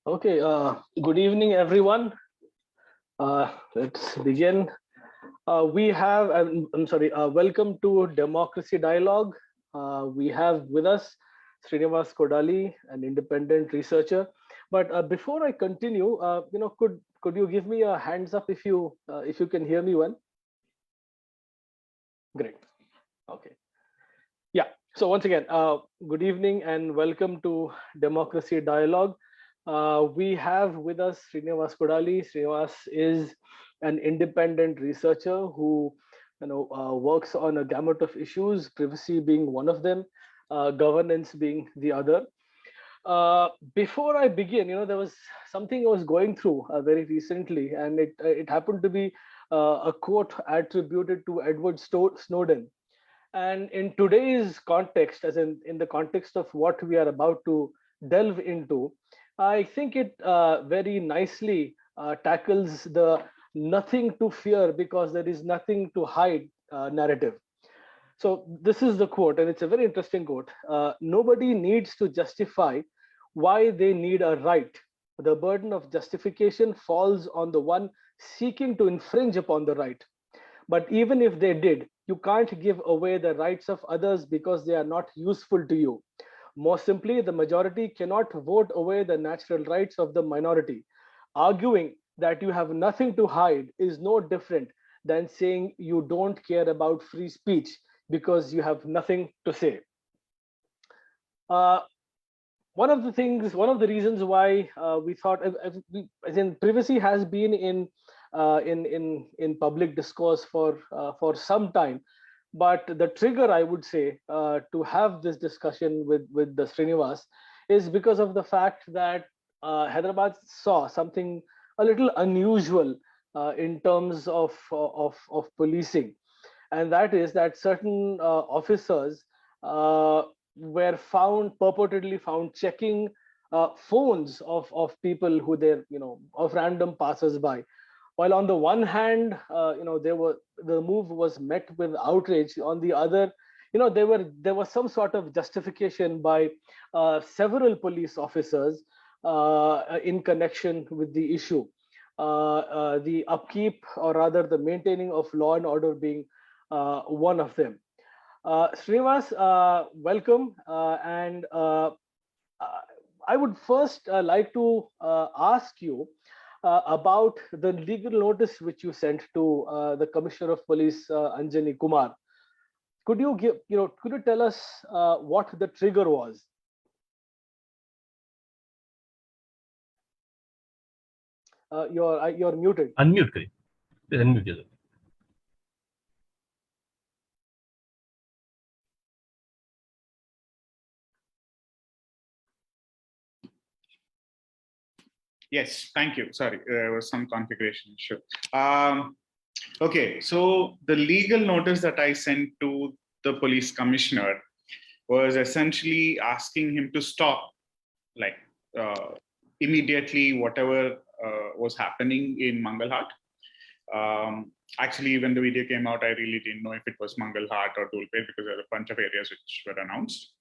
Okay, good evening, everyone. Let's begin. I'm sorry, welcome to Democracy Dialogue. We have with us Srinivas Kodali, an independent researcher. But before I continue, could you give me a hands up if you can hear me well? Great. Okay. Yeah. So once again, good evening and welcome to Democracy Dialogue. We have with us Srinivas Kodali. Srinivas is an independent researcher who, works on a gamut of issues, privacy being one of them, governance being the other. Before I begin, there was something I was going through very recently, and it happened to be a quote attributed to Edward Snowden. And in today's context, as in the context of what we are about to delve into, I think it very nicely tackles the nothing to fear because there is nothing to hide narrative. So this is the quote, and it's a very interesting quote. Nobody needs to justify why they need a right. The burden of justification falls on the one seeking to infringe upon the right. But even if they did, you can't give away the rights of others because they are not useful to you. More simply, the majority cannot vote away the natural rights of the minority. Arguing that you have nothing to hide is no different than saying you don't care about free speech because you have nothing to say. Uh, one of the reasons why we thought, as in privacy has been in public discourse for some time, but the trigger, I would say, to have this discussion with the Srinivas is because of the fact that Hyderabad saw something a little unusual in terms of policing, and that is that certain officers were found purportedly found checking phones of people who they're of random passers-by. While on the one hand, the move was met with outrage. On the other, there was some sort of justification by several police officers in connection with the issue. The upkeep, or rather the maintaining of law and order being one of them. Srinivas, welcome. And I would first like to ask you about the legal notice which you sent to the Commissioner of Police, Anjani Kumar. Could you tell us what the trigger was? You're muted. Unmute करिए. Please unmute yourself. Yes, thank you. Sorry, there was some configuration issue. Okay, so the legal notice that I sent to the police commissioner was essentially asking him to stop, like immediately, whatever was happening in Mangalhat. Actually, when the video came out, I really didn't know if it was Mangalhat or Dulpet because there are a bunch of areas which were announced.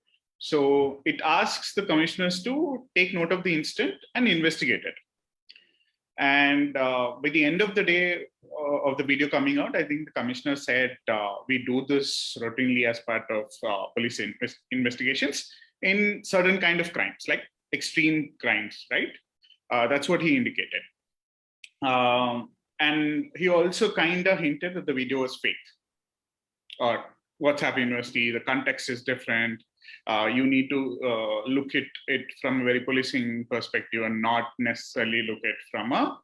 So it asks the commissioners to take note of the incident and investigate it. And by the end of the day of the video coming out, I think the commissioner said, we do this routinely as part of police investigations in certain kind of crimes, like extreme crimes, right? That's what he indicated. And he also kind of hinted that the video was fake. Or WhatsApp University, the context is different. You need to look at it from a very policing perspective and not necessarily look at it from a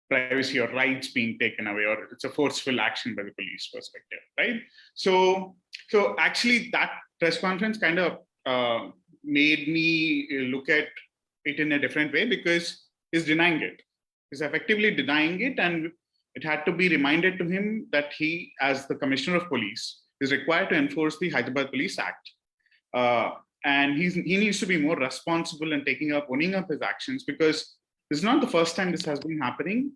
privacy or rights being taken away, or it's a forceful action by the police perspective, right? So actually that press conference kind of made me look at it in a different way, because he's denying it. He's effectively denying it, and it had to be reminded to him that he, as the Commissioner of Police, is required to enforce the Hyderabad Police Act. And he needs to be more responsible and owning up his actions, because this is not the first time this has been happening.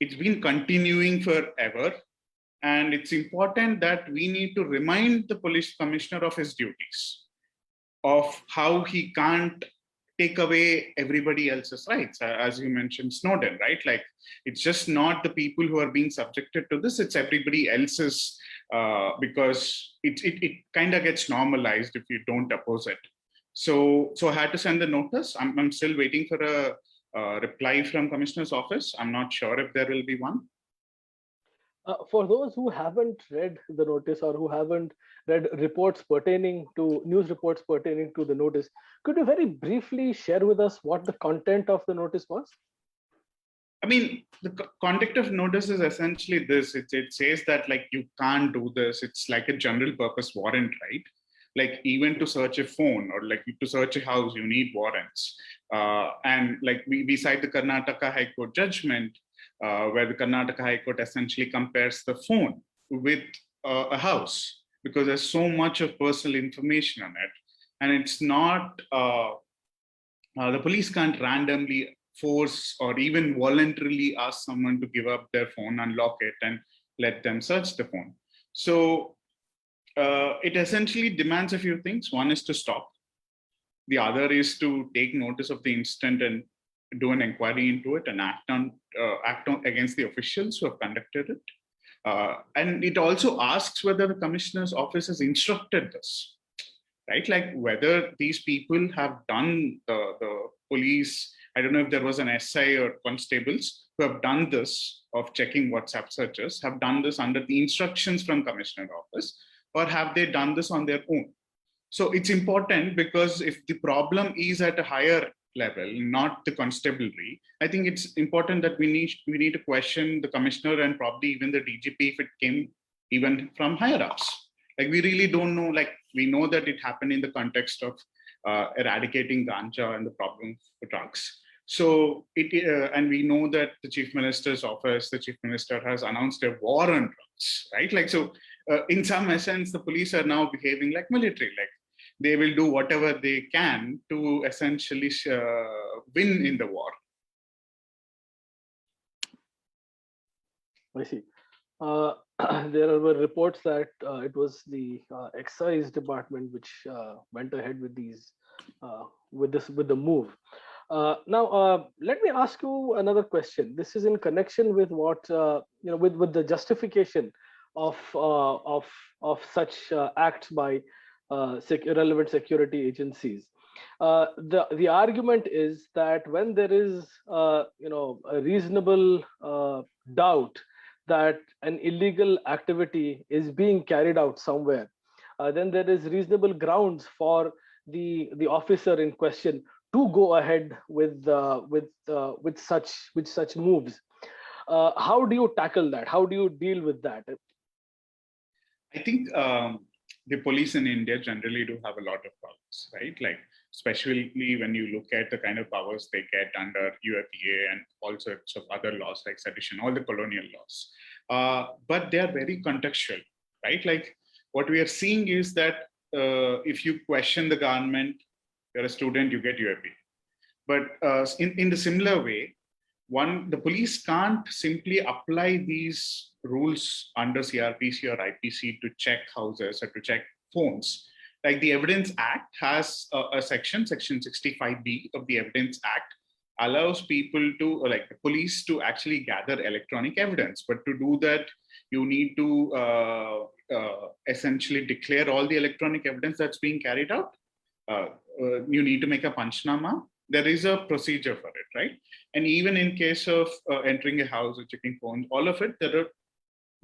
It's been continuing forever. And it's important that we need to remind the police commissioner of his duties, of how he can't take away everybody else's rights. As you mentioned, Snowden, right? Like, it's just not the people who are being subjected to this, it's everybody else's, because it kind of gets normalized if you don't oppose it. So I had to send the notice. I'm still waiting for a reply from Commissioner's office. I'm not sure if there will be one. For those who haven't read the notice or who haven't read reports pertaining to news reports pertaining to the notice, could you very briefly share with us what the content of the notice was? I mean, the content of notice is essentially this. It says that, like, you can't do this. It's like a general purpose warrant, right? Like, even to search a phone or like to search a house, you need warrants. And like we cite the Karnataka High Court judgment, where the Karnataka High Court essentially compares the phone with a house, because there's so much of personal information on it. And it's not, the police can't randomly force or even voluntarily ask someone to give up their phone, unlock it, and let them search the phone. So it essentially demands a few things. One is to stop. The other is to take notice of the incident and do an inquiry into it and act on against the officials who have conducted it. And it also asks whether the commissioner's office has instructed this, right? Like, whether these people have done the police, I don't know if there was an SI or constables who have done this of checking WhatsApp searches, have done this under the instructions from commissioner office, or have they done this on their own? So it's important, because if the problem is at a higher level, not the constabulary, I think it's important that we need to question the commissioner and probably even the DGP if it came even from higher ups. Like, we really don't know. Like, we know that it happened in the context of eradicating ganja and the problem of drugs. So and we know that the chief minister's office, the chief minister has announced a war on drugs, right? Like, so in some essence, the police are now behaving like military. Like, they will do whatever they can to essentially win in the war. I see. There were reports that it was the excise department which went ahead with these with the move. Now, let me ask you another question. This is in connection with what with the justification of such acts by relevant security agencies. The argument is that when there is a reasonable doubt that an illegal activity is being carried out somewhere, then there is reasonable grounds for the officer in question to go ahead with such moves. How do you tackle that? How do you deal with that? I think the police in India generally do have a lot of powers, right? Like, especially when you look at the kind of powers they get under UFEA and all sorts of other laws like sedition, all the colonial laws. But they are very contextual, right? Like, what we are seeing is that if you question the government, you're a student, you get UFEA. But in the similar way, the police can't simply apply these rules under CRPC or IPC to check houses or to check phones. Like, the Evidence Act has a section 65B of the Evidence Act allows people to, like, the police to actually gather electronic evidence. But to do that, you need to essentially declare all the electronic evidence that's being carried out. You need to make a panchnama. There is a procedure for it, right? And even in case of entering a house or checking phones, all of it, there are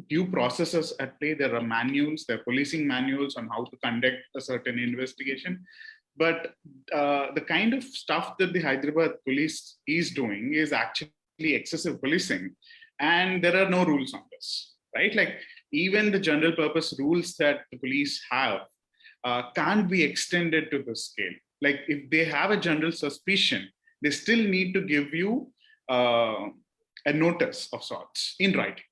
due processes at play. There are manuals, there are policing manuals on how to conduct a certain investigation. But the kind of stuff that the Hyderabad police is doing is actually excessive policing. And there are no rules on this, right? Like, even the general purpose rules that the police have can't be extended to this scale. Like, if they have a general suspicion, they still need to give you a notice of sorts in writing.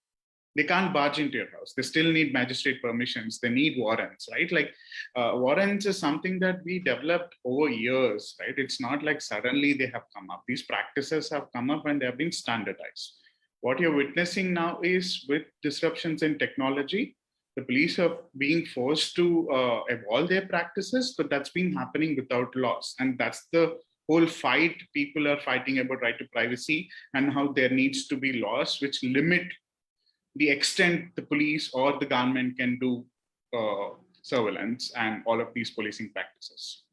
They can't barge into your house. They still need magistrate permissions. They need warrants, right? Like, warrants is something that we developed over years, right? It's not like suddenly they have come up. These practices have come up and they have been standardized. What you're witnessing now is, with disruptions in technology, the police are being forced to evolve their practices, but that's been happening without laws. And that's the whole fight people are fighting about right to privacy and how there needs to be laws which limit the extent the police or the government can do surveillance and all of these policing practices.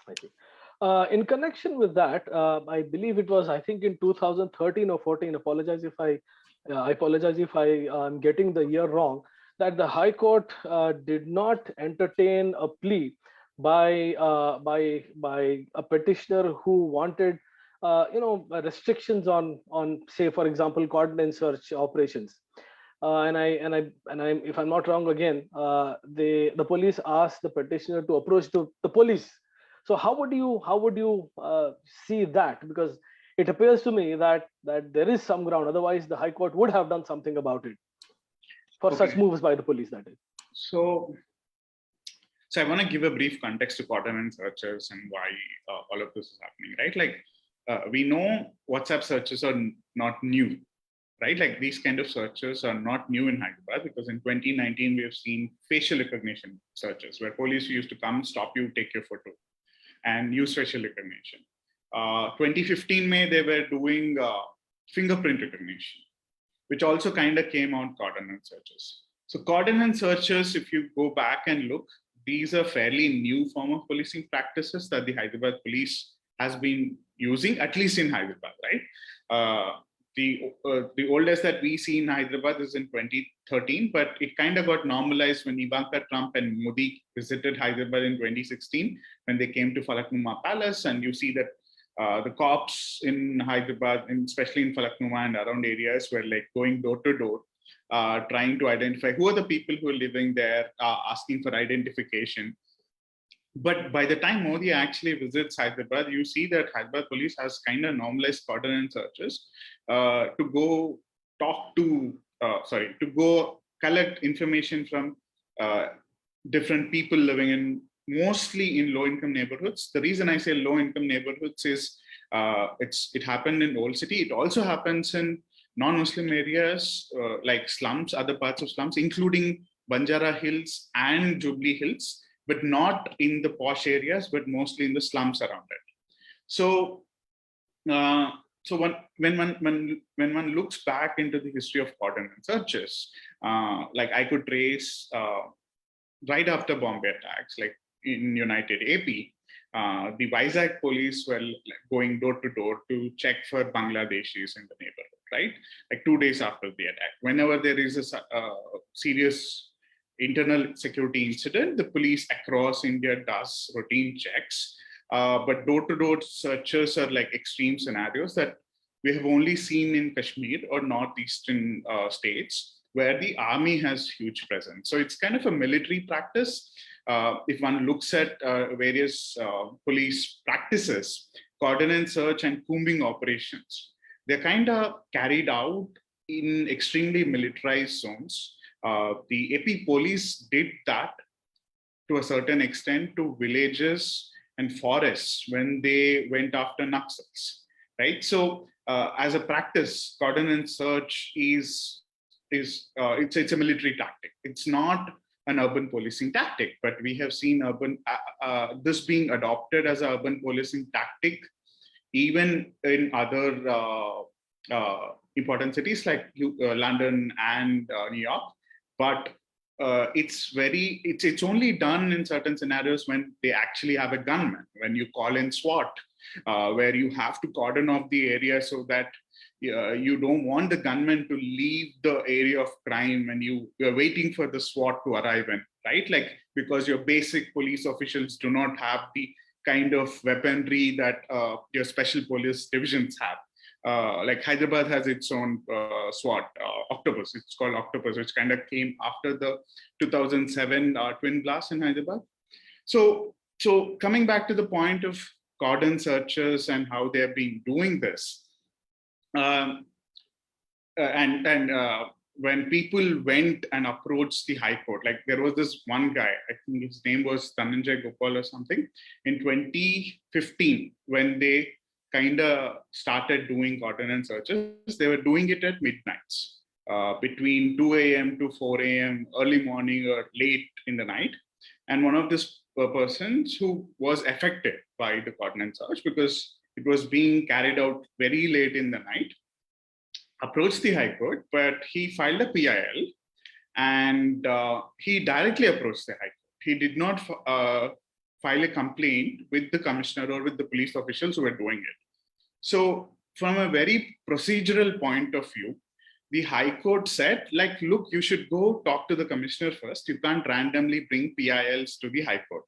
I see. In connection with that, I believe it was, I think in 2013 or 14, I apologize if I am getting the year wrong, that the High Court did not entertain a plea by a petitioner who wanted restrictions on, say, for example, coordinate search operations. If I'm not wrong, again, the police asked the petitioner to approach the police. So how would you see that? Because it appears to me that there is some ground. Otherwise, the High Court would have done something about it for such moves by the police. That is. So I want to give a brief context to coordinate searches and why all of this is happening, right? Like we know WhatsApp searches are not new, right? Like these kind of searches are not new in Hyderabad, because in 2019 we have seen facial recognition searches where police used to come, stop you, take your photo, and use facial recognition. 2015 May, they were doing fingerprint recognition, which also kind of came out coordinate searches. So coordinate searches, if you go back and look, these are fairly new form of policing practices that the Hyderabad police has been using, at least in Hyderabad, right? The oldest that we see in Hyderabad is in 2013, but it kind of got normalized when Ivanka Trump and Modi visited Hyderabad in 2016, when they came to Falaknuma Palace, and you see that the cops in Hyderabad, and especially in Falaknuma and around areas, were like going door to door, trying to identify who are the people who are living there, asking for identification. But by the time Modi actually visits Hyderabad, you see that Hyderabad police has kind of normalized coordinate searches to go collect information from different people living in, mostly in low-income neighborhoods. The reason I say low-income neighborhoods is it happened in Old City. It also happens in non-Muslim areas like slums, other parts of slums, including Banjara Hills and Jubilee Hills, but not in the posh areas, but mostly in the slums around it. So, when one looks back into the history of coordinate searches, like I could trace right after Bombay attacks, like in United AP, the Vizag police were going door to door to check for Bangladeshis in the neighborhood, right? Like 2 days after the attack. Whenever there is a serious internal security incident, the police across India does routine checks. But door-to-door searches are like extreme scenarios that we have only seen in Kashmir or northeastern states, where the army has huge presence. So it's kind of a military practice. If one looks at various police practices, coordinate search and combing operations, they're kind of carried out in extremely militarized zones. The AP police did that to a certain extent to villages and forests when they went after Naxals, right? So as a practice, coordinate search is it's a military tactic. It's not an urban policing tactic, but we have seen this being adopted as an urban policing tactic, even in other important cities like London and New York. But it's only done in certain scenarios when they actually have a gunman, when you call in SWAT, where you have to cordon off the area so that you don't want the gunman to leave the area of crime, and you're waiting for the SWAT to arrive in, right? Like, because your basic police officials do not have the kind of weaponry that your special police divisions have. Like Hyderabad has its own SWAT, Octopus. It's called Octopus, which kind of came after the 2007 twin blast in Hyderabad. So coming back to the point of cordon searches and how they have been doing this, when people went and approached the High Court, like there was this one guy, I think his name was Dhananjay Gopal or something, in 2015, when they kind of started doing coordinate searches, they were doing it at midnights, between 2 a.m. to 4 a.m., early morning or late in the night. and one of these persons who was affected by the coordinate search because it was being carried out very late in the night, approached the High Court, but he filed a PIL, and he directly approached the High Court. He did not file a complaint with the commissioner or with the police officials who were doing it. So from a very procedural point of view, the High Court said, like, look, you should go talk to the commissioner first. You can't randomly bring PILs to the High Court.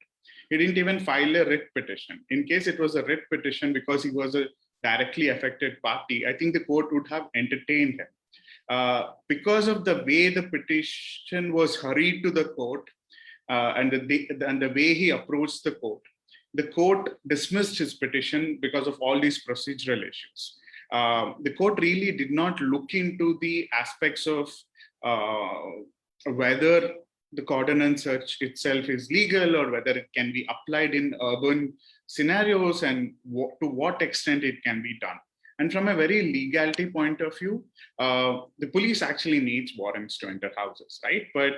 He didn't even file a writ petition. In case it was a writ petition because he was a directly affected party, I think the court would have entertained him. Because of the way the petition was hurried to the court and the way he approached the court dismissed his petition because of all these procedural issues. The court really did not look into the aspects of whether the coordinate search itself is legal or whether it can be applied in urban scenarios and to what extent it can be done. And from a very legality point of view, the police actually needs warrants to enter houses, right? But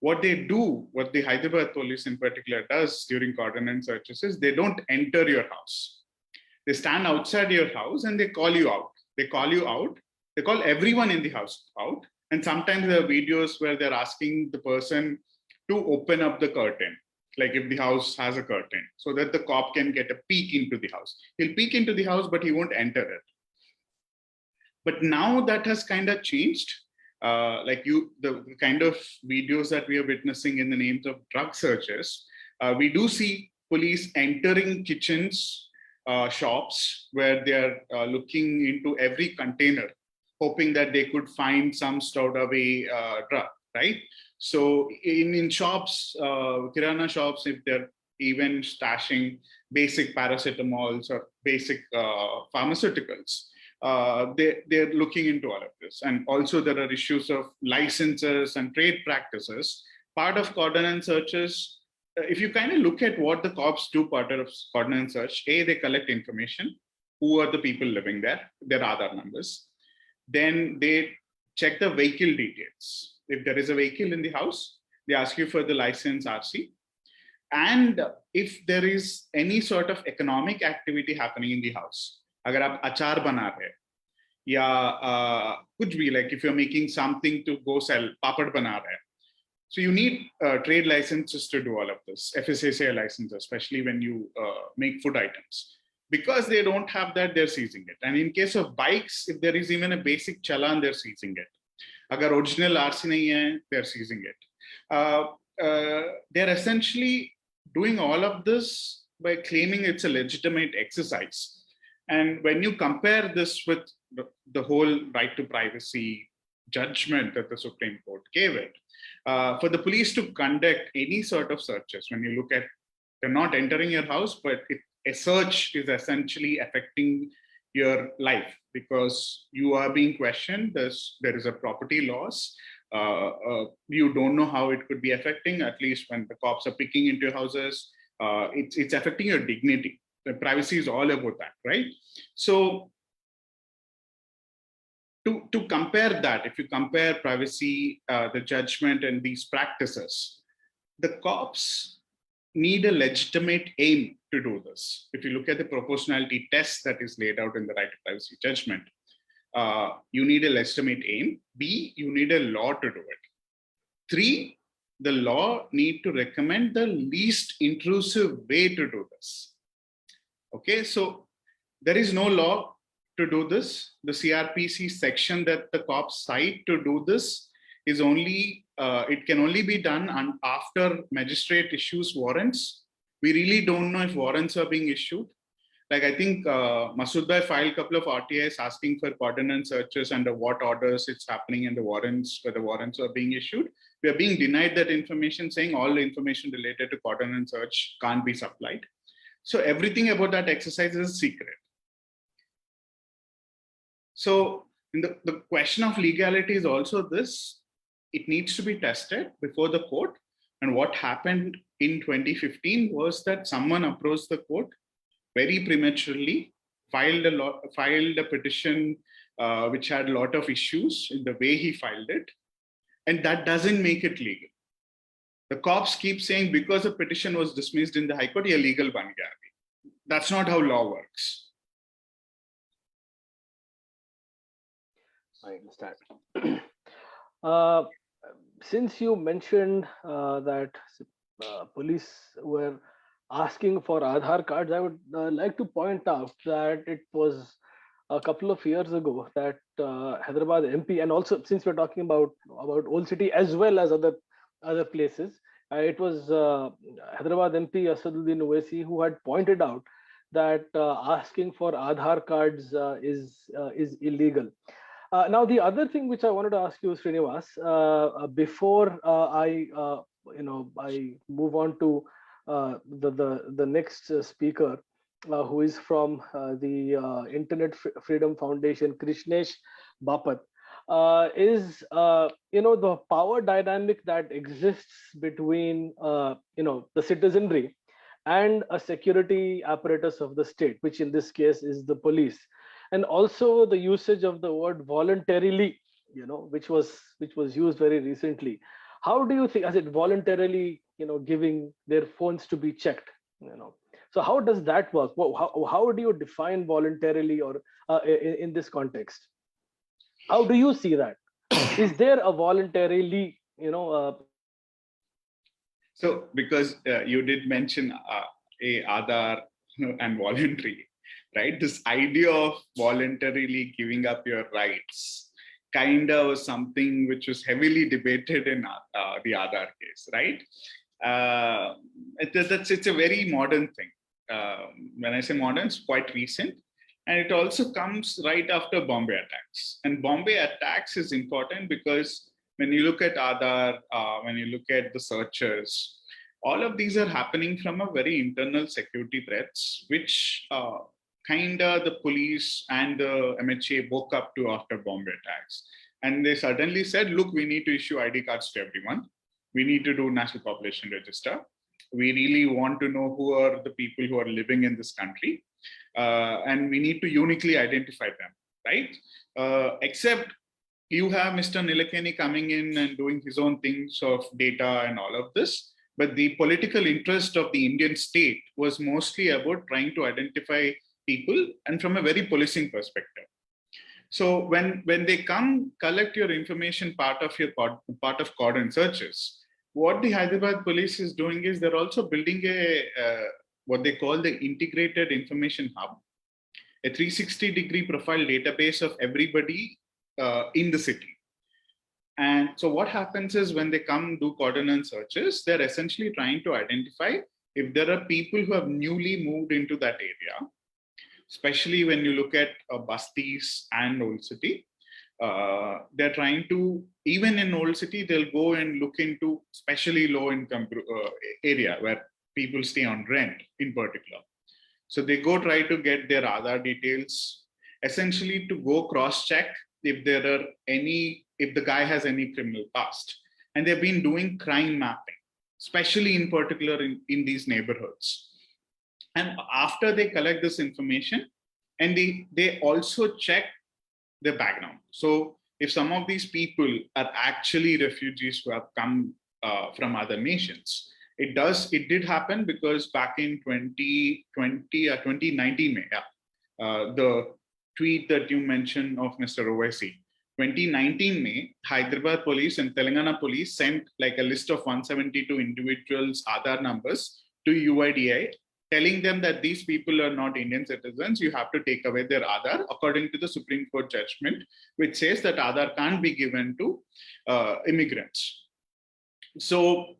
what they do, what the Hyderabad police in particular does during coordinate searches is they don't enter your house. They stand outside your house and they call you out. They call you out. They call everyone in the house out. And sometimes there are videos where they're asking the person to open up the curtain, like if the house has a curtain, so that the cop can get a peek into the house. He'll peek into the house, but he won't enter it. But now that has kind of changed. The kind of videos that we are witnessing in the names of drug searches, we do see police entering kitchens, shops where they are looking into every container, hoping that they could find some stored away drug, right? So in shops, kirana shops, if they're even stashing basic paracetamols or basic pharmaceuticals, they're looking into all of this. And also there are issues of licenses and trade practices. Part of coordinate searches, if you kind of look at what the cops do part of coordinate search, they collect information. Who are the people living there? Their Aadhaar numbers. Then they check the vehicle details. If there is a vehicle in the house, they ask you for the license RC. And if there is any sort of economic activity happening in the house, अगर आप अचार बना रहे या कुछ भी, like if you're making something to go sell, पापड़ बना रहे, so you need trade licenses to do all of this, FSSAI license, especially when you make food items. Because they don't have that, they're seizing it. And in case of bikes, if there is even a basic challan, they're seizing it. Agar original RC nahi hai, they're seizing it. They're essentially doing all of this by claiming it's a legitimate exercise. And when you compare this with the whole right to privacy judgment that the Supreme Court gave it, for the police to conduct any sort of searches, when you look at, they're not entering your house, but a search is essentially affecting your life because you are being questioned. There is a property loss. You don't know how it could be affecting, at least when the cops are picking into your houses. It's affecting your dignity. The privacy is all about that, right? So to compare that, if you compare privacy, the judgment and these practices, the cops need a legitimate aim to do this. If you look at the proportionality test that is laid out in the right to privacy judgment, you need a legitimate aim. B, you need a law to do it. 3, the law need to recommend the least intrusive way to do this. Okay, so there is no law to do this. The CRPC section that the cops cite to do this is only, it can only be done after magistrate issues warrants. We really don't know if warrants are being issued. Like I think Masood Bhai filed a couple of RTIs asking for coordinate searches under what orders it's happening and the warrants, where the warrants are being issued. We are being denied that information, saying all the information related to coordinate search can't be supplied. So everything about that exercise is secret. So the question of legality is also this. It needs to be tested before the court. And what happened in 2015 was that someone approached the court very prematurely, filed a petition which had a lot of issues in the way he filed it. And that doesn't make it legal. The cops keep saying because a petition was dismissed in the High Court, ye legal ban gaya abhi. That's not how law works. I understand. uh, since you mentioned that police were asking for Aadhaar cards, I would like to point out that it was a couple of years ago that Hyderabad MP, and also since we're talking about Old City as well as other places, it was Hyderabad MP Asaduddin Owaisi who had pointed out that asking for Aadhaar cards is illegal. Now, the other thing which I wanted to ask you, Srinivas, before I move on to the next speaker, who is from the Internet Freedom Foundation, Krishnesh Bapat, is the power dynamic that exists between the citizenry and a security apparatus of the state, which in this case is the police, and also the usage of the word voluntarily, which was used very recently. How do you think, as it voluntarily, giving their phones to be checked, so how does that work? How do you define voluntarily, or in this context? How do you see that? Is there a voluntarily, So, because you did mention a Aadhaar and voluntary, right? This idea of voluntarily giving up your rights kind of was something which was heavily debated in the Aadhaar case, right? It's a very modern thing. When I say modern, it's quite recent. And it also comes right after Bombay attacks. And Bombay attacks is important because when you look at Aadhaar, when you look at the searches, all of these are happening from a very internal security threats, which kind of the police and the MHA woke up to after Bombay attacks. And they suddenly said, look, we need to issue ID cards to everyone. We need to do national population register. We really want to know who are the people who are living in this country. And we need to uniquely identify them, right? Except you have Mr. Nilekani coming in and doing his own things of data and all of this. But the political interest of the Indian state was mostly about trying to identify people, and from a very policing perspective. So when they come collect your information, part of cordon searches, what the Hyderabad police is doing is they're also building a what they call the integrated information hub, a 360-degree profile database of everybody in the city. And so what happens is when they come do cordon searches, they're essentially trying to identify if there are people who have newly moved into that area, especially when you look at Bastis and Old City. They're trying to, even in Old City, they'll go and look into especially low income area where people stay on rent in particular. So they go try to get their Aadhaar details, essentially to go cross-check if the guy has any criminal past. And they've been doing crime mapping, especially in particular in these neighborhoods. And after they collect this information, and they also check their background. So if some of these people are actually refugees who have come from other nations, it did happen because back in 2020 or 2019, the tweet that you mentioned of Mr. Owaisi, 2019 May, Hyderabad police and Telangana police sent like a list of 172 individuals' Aadhaar numbers to UIDAI, telling them that these people are not Indian citizens. You have to take away their Aadhaar according to the Supreme Court judgment, which says that Aadhaar can't be given to immigrants. So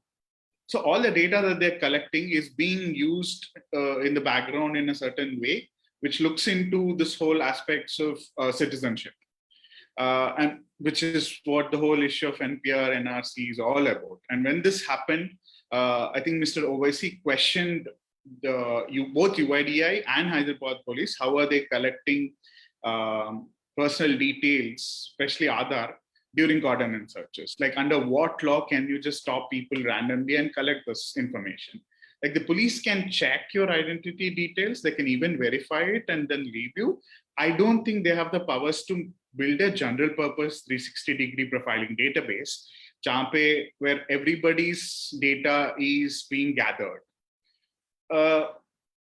all the data that they're collecting is being used in the background in a certain way, which looks into this whole aspects of citizenship. And which is what the whole issue of NPR, NRC is all about. And when this happened, I think Mr. Owaisi questioned both UIDI and Hyderabad police, how are they collecting personal details, especially Aadhaar, during cordon searches? Like under what law can you just stop people randomly and collect this information? Like the police can check your identity details, they can even verify it and then leave you. I don't think they have the powers to build a general purpose 360-degree profiling database where everybody's data is being gathered.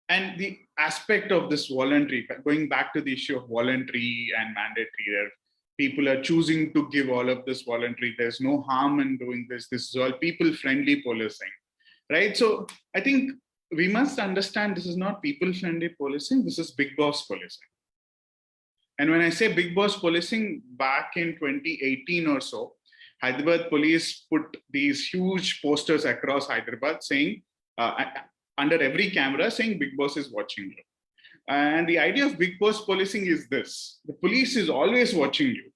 And the aspect of this voluntary, going back to the issue of voluntary and mandatory, where people are choosing to give all of this voluntary, there's no harm in doing this. This is all people-friendly policing, right? So I think we must understand this is not people-friendly policing, this is big boss policing. And when I say big boss policing, back in 2018 or so, Hyderabad police put these huge posters across Hyderabad saying, under every camera saying big boss is watching you. And the idea of big boss policing is this: the police is always watching you,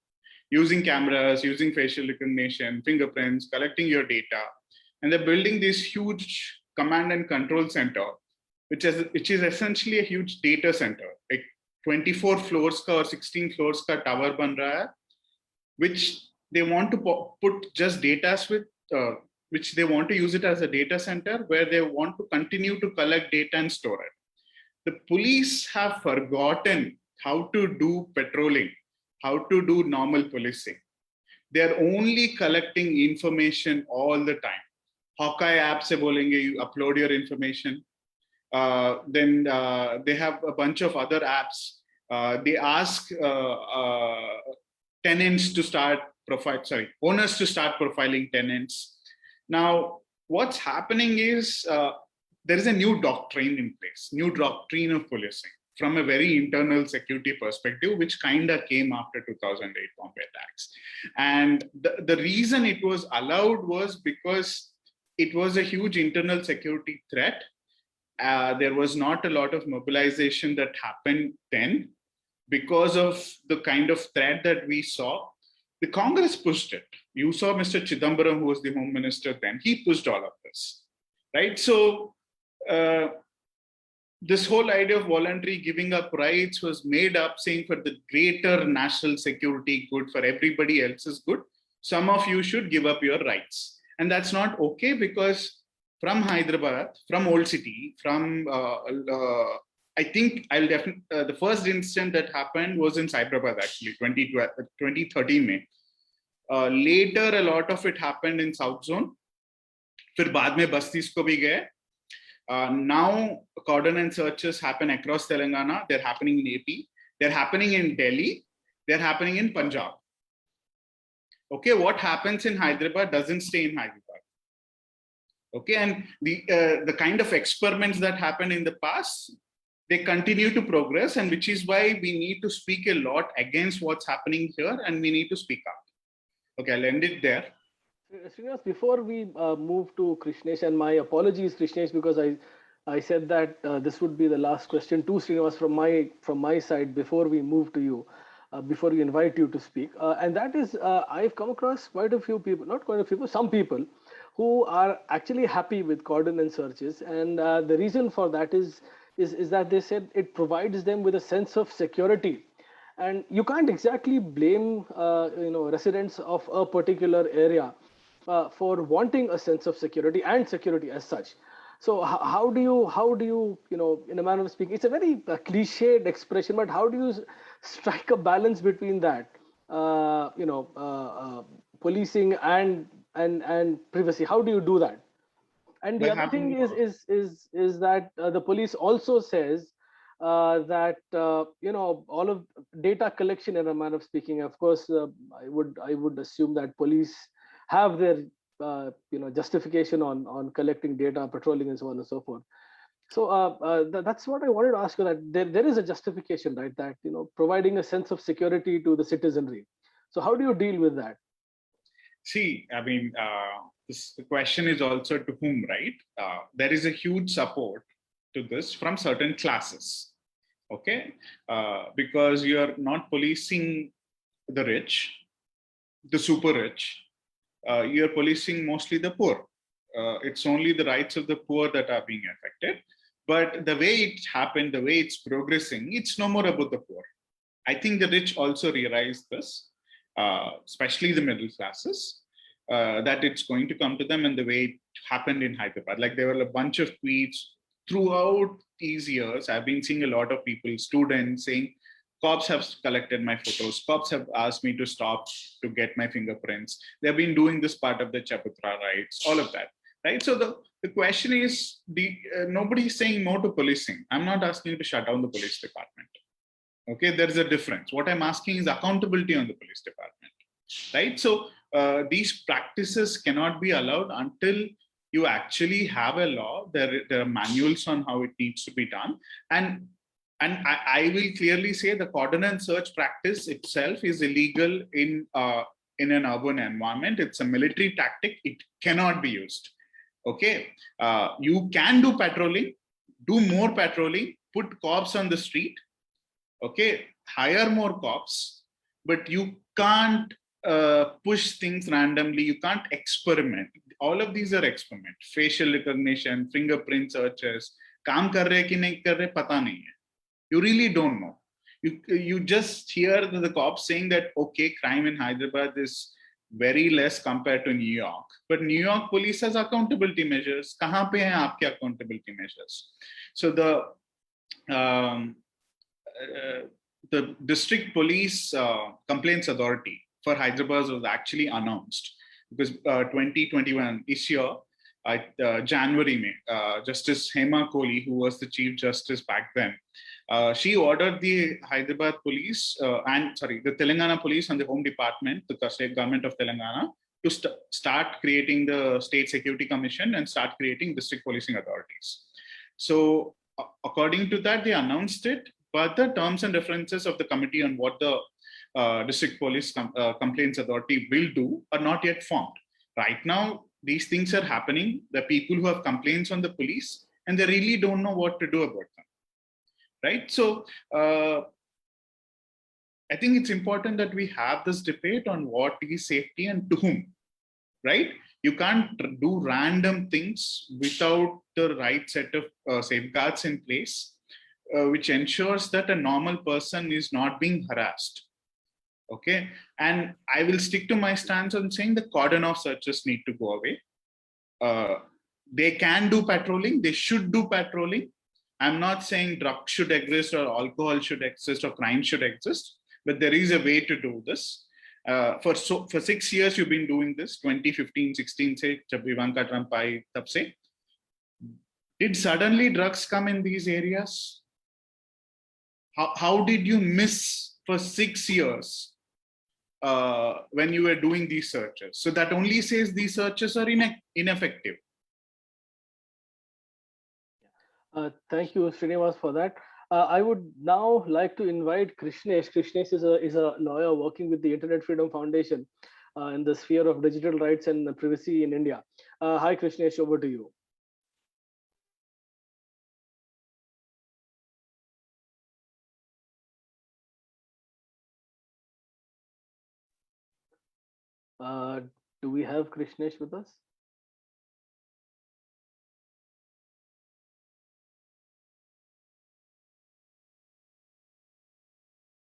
using cameras, using facial recognition, fingerprints, collecting your data. And they're building this huge command and control center, which is essentially a huge data center. Like 24 floors ka or 16 floors ka tower ban raha hai, which they want to put just data with, which they want to use it as a data center where they want to continue to collect data and store it. The police have forgotten how to do patrolling, how to do normal policing. They're only collecting information all the time. Hawkeye app se bolenge, you upload your information. Then they have a bunch of other apps. They ask tenants to start owners to start profiling tenants. Now, what's happening is there is a new doctrine in place, new doctrine of policing from a very internal security perspective, which kind of came after 2008 Bombay attacks. And the reason it was allowed was because it was a huge internal security threat. There was not a lot of mobilization that happened then because of the kind of threat that we saw. The Congress pushed it. You saw Mr. Chidambaram, who was the Home Minister then, he pushed all of this, right? So this whole idea of voluntary giving up rights was made up saying for the greater national security good, for everybody else's good, some of you should give up your rights. And that's not okay, because from Hyderabad, from Old City, from I think the first incident that happened was in Hyderabad, actually, 2013 May. Later, a lot of it happened in South Zone. फिर बाद में बस्तीस को भी गए. Now, cordon and searches happen across Telangana. They're happening in AP. They're happening in Delhi. They're happening in Punjab. Okay, what happens in Hyderabad doesn't stay in Hyderabad. Okay, and the kind of experiments that happened in the past, they continue to progress, and which is why we need to speak a lot against what's happening here, and we need to speak up. Okay, I'll end it there. Srinivas, before we move to Krishnesh, and my apologies, Krishnesh, because I said that this would be the last question to Srinivas from my side before we move to you, before we invite you to speak. And that is, I've come across quite a few people, not quite a few, but some people who are actually happy with cordon and searches. And the reason for that is that they said it provides them with a sense of security. And you can't exactly blame residents of a particular area for wanting a sense of security and security as such. So how do you in a manner of speaking, it's a very cliched expression, but how do you strike a balance between that policing and privacy? How do you do that? And the other thing is that the police also says that all of data collection, in a manner of speaking, of course, I would assume that police have their justification on collecting data, patrolling, and so on and so forth. So that's what I wanted to ask you, that there is a justification, right? That providing a sense of security to the citizenry. So how do you deal with that? See, I mean, the question is also to whom, right? There is a huge support to this from certain classes, okay? Because you're not policing the rich, the super rich. You're policing mostly the poor. It's only the rights of the poor that are being affected. But the way it happened, the way it's progressing, it's no more about the poor. I think the rich also realize this, especially the middle classes, that it's going to come to them, and the way it happened in Hyderabad. Like, there were a bunch of tweets throughout these years. I've been seeing a lot of people, students, saying Cops have collected my photos. Cops have asked me to stop to get my fingerprints. They've been doing this part of the Chaputra rights, all of that, right? So the question is, nobody is saying no to policing. I'm not asking you to shut down the police department. Okay, there's a difference. What I'm asking is accountability on the police department, right? So these practices cannot be allowed until you actually have a law. There are manuals on how it needs to be done. And I will clearly say the cordon and search practice itself is illegal in an urban environment. It's a military tactic. It cannot be used. Okay, you can do patrolling, do more patrolling, put cops on the street. Okay, hire more cops, but you can't push things randomly. You can't experiment. All of these are experiment. Facial recognition, fingerprint searches. काम कर रहे कि नहीं कर रहे पता नहीं है. You really don't know. You just hear the cops saying that, okay, crime in Hyderabad is very less compared to New York. But New York police has accountability measures. कहाँ पे हैं आपके accountability measures? So the district police complaints authority for Hyderabad was actually announced because 2021 this year, January, Justice Hema Kohli, who was the Chief Justice back then, she ordered the Hyderabad police the Telangana police and the Home Department, the state government of Telangana, to start creating the State Security Commission and start creating district policing authorities. So according to that, they announced it, but the terms and references of the committee on what the district police complaints authority will do are not yet formed. Right now, these things are happening. The people who have complaints on the police, and they really don't know what to do about them. Right? So I think it's important that we have this debate on what is safety and to whom, right? You can't do random things without the right set of safeguards in place, which ensures that a normal person is not being harassed. Okay. And I will stick to my stance on saying the cordon of searches need to go away. They can do patrolling. They should do patrolling. I'm not saying drugs should exist or alcohol should exist or crime should exist, but there is a way to do this. For 6 years, you've been doing this, 2015, 16, say, jab Ivanka Trump aayi, tab se. Did suddenly drugs come in these areas? How did you miss for 6 years when you were doing these searches? So that only says these searches are ineffective. Thank you, Srinivas, for that. I would now like to invite Krishnesh. Krishnesh is a lawyer working with the Internet Freedom Foundation in the sphere of digital rights and privacy in India. Hi, Krishnesh, over to you. Do we have Krishnesh with us?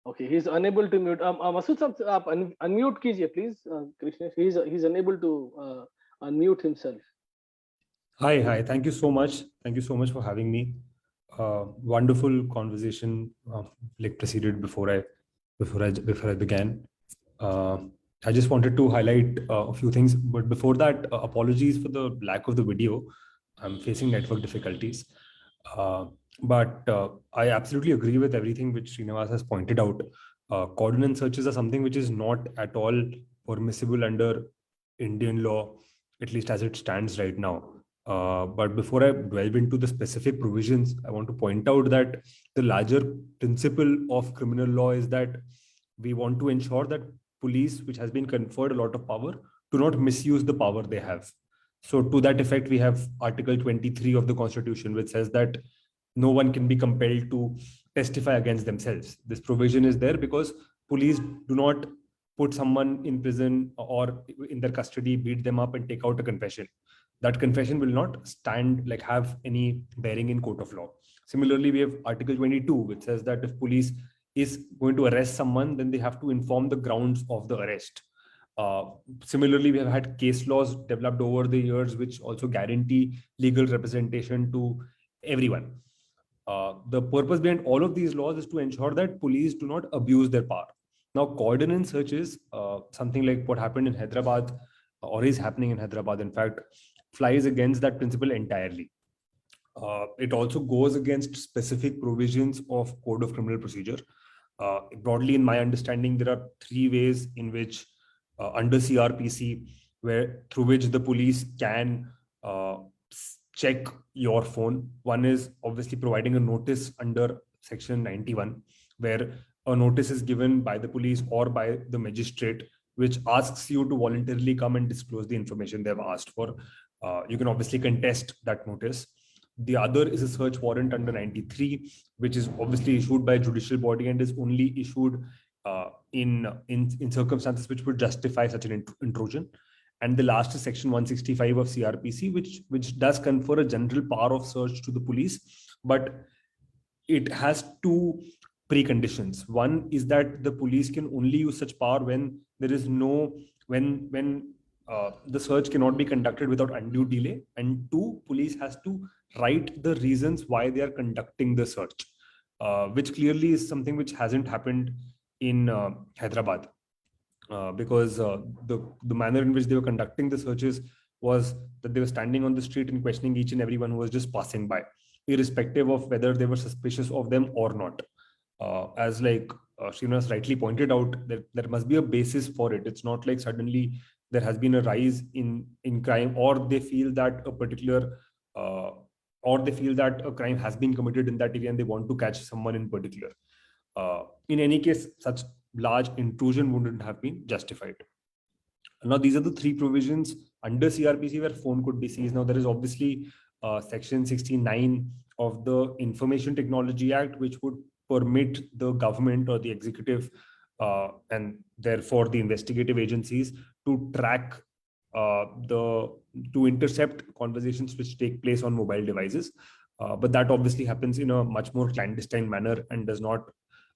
Okay, he's unable to mute. Masood sahab, आप unmute कीजिए, please. Krishnesh, he's unable to unmute himself. Hi. Thank you so much. Thank you so much for having me. Wonderful conversation proceeded before I began. I just wanted to highlight a few things, but before that, apologies for the lack of the video. I'm facing network difficulties. But I absolutely agree with everything which Srinivas has pointed out. Cordon and searches are something which is not at all permissible under Indian law, at least as it stands right now. But before I delve into the specific provisions, I want to point out that the larger principle of criminal law is that we want to ensure that police, which has been conferred a lot of power, do not misuse the power they have. So to that effect, we have Article 23 of the Constitution, which says that no one can be compelled to testify against themselves. This provision is there because police do not put someone in prison or in their custody, beat them up and take out a confession. That confession will not have any bearing in court of law. Similarly, we have Article 22, which says that if police is going to arrest someone, then they have to inform the grounds of the arrest. Similarly, we have had case laws developed over the years, which also guarantee legal representation to everyone. The purpose behind all of these laws is to ensure that police do not abuse their power. Now, coordinate searches, something like what happened in Hyderabad or is happening in Hyderabad, in fact, flies against that principle entirely. It also goes against specific provisions of Code of Criminal Procedure. Broadly, in my understanding, there are three ways in which, under CRPC, through which the police can check your phone. One is obviously providing a notice under Section 91, where a notice is given by the police or by the magistrate, which asks you to voluntarily come and disclose the information they've asked for. You can obviously contest that notice. The other is a search warrant under 93, which is obviously issued by a judicial body and is only issued in circumstances which would justify such an intrusion. And the last is Section 165 of CRPC, which does confer a general power of search to the police, but it has two preconditions. One is that the police can only use such power when there is when the search cannot be conducted without undue delay, and two, police has to write the reasons why they are conducting the search, which clearly is something which hasn't happened in Hyderabad, because the manner in which they were conducting the searches was that they were standing on the street and questioning each and everyone who was just passing by, irrespective of whether they were suspicious of them or not. As Srinivas rightly pointed out, there must be a basis for it. It's not like suddenly there has been a rise in crime, or they feel that a particular or they feel that a crime has been committed in that area and they want to catch someone in particular. In any case, such large intrusion wouldn't have been justified. Now, these are the three provisions under CRPC where phone could be seized. Now, there is obviously Section 69 of the Information Technology Act, which would permit the government or the executive and therefore the investigative agencies to track to intercept conversations which take place on mobile devices. But that obviously happens in a much more clandestine manner and does not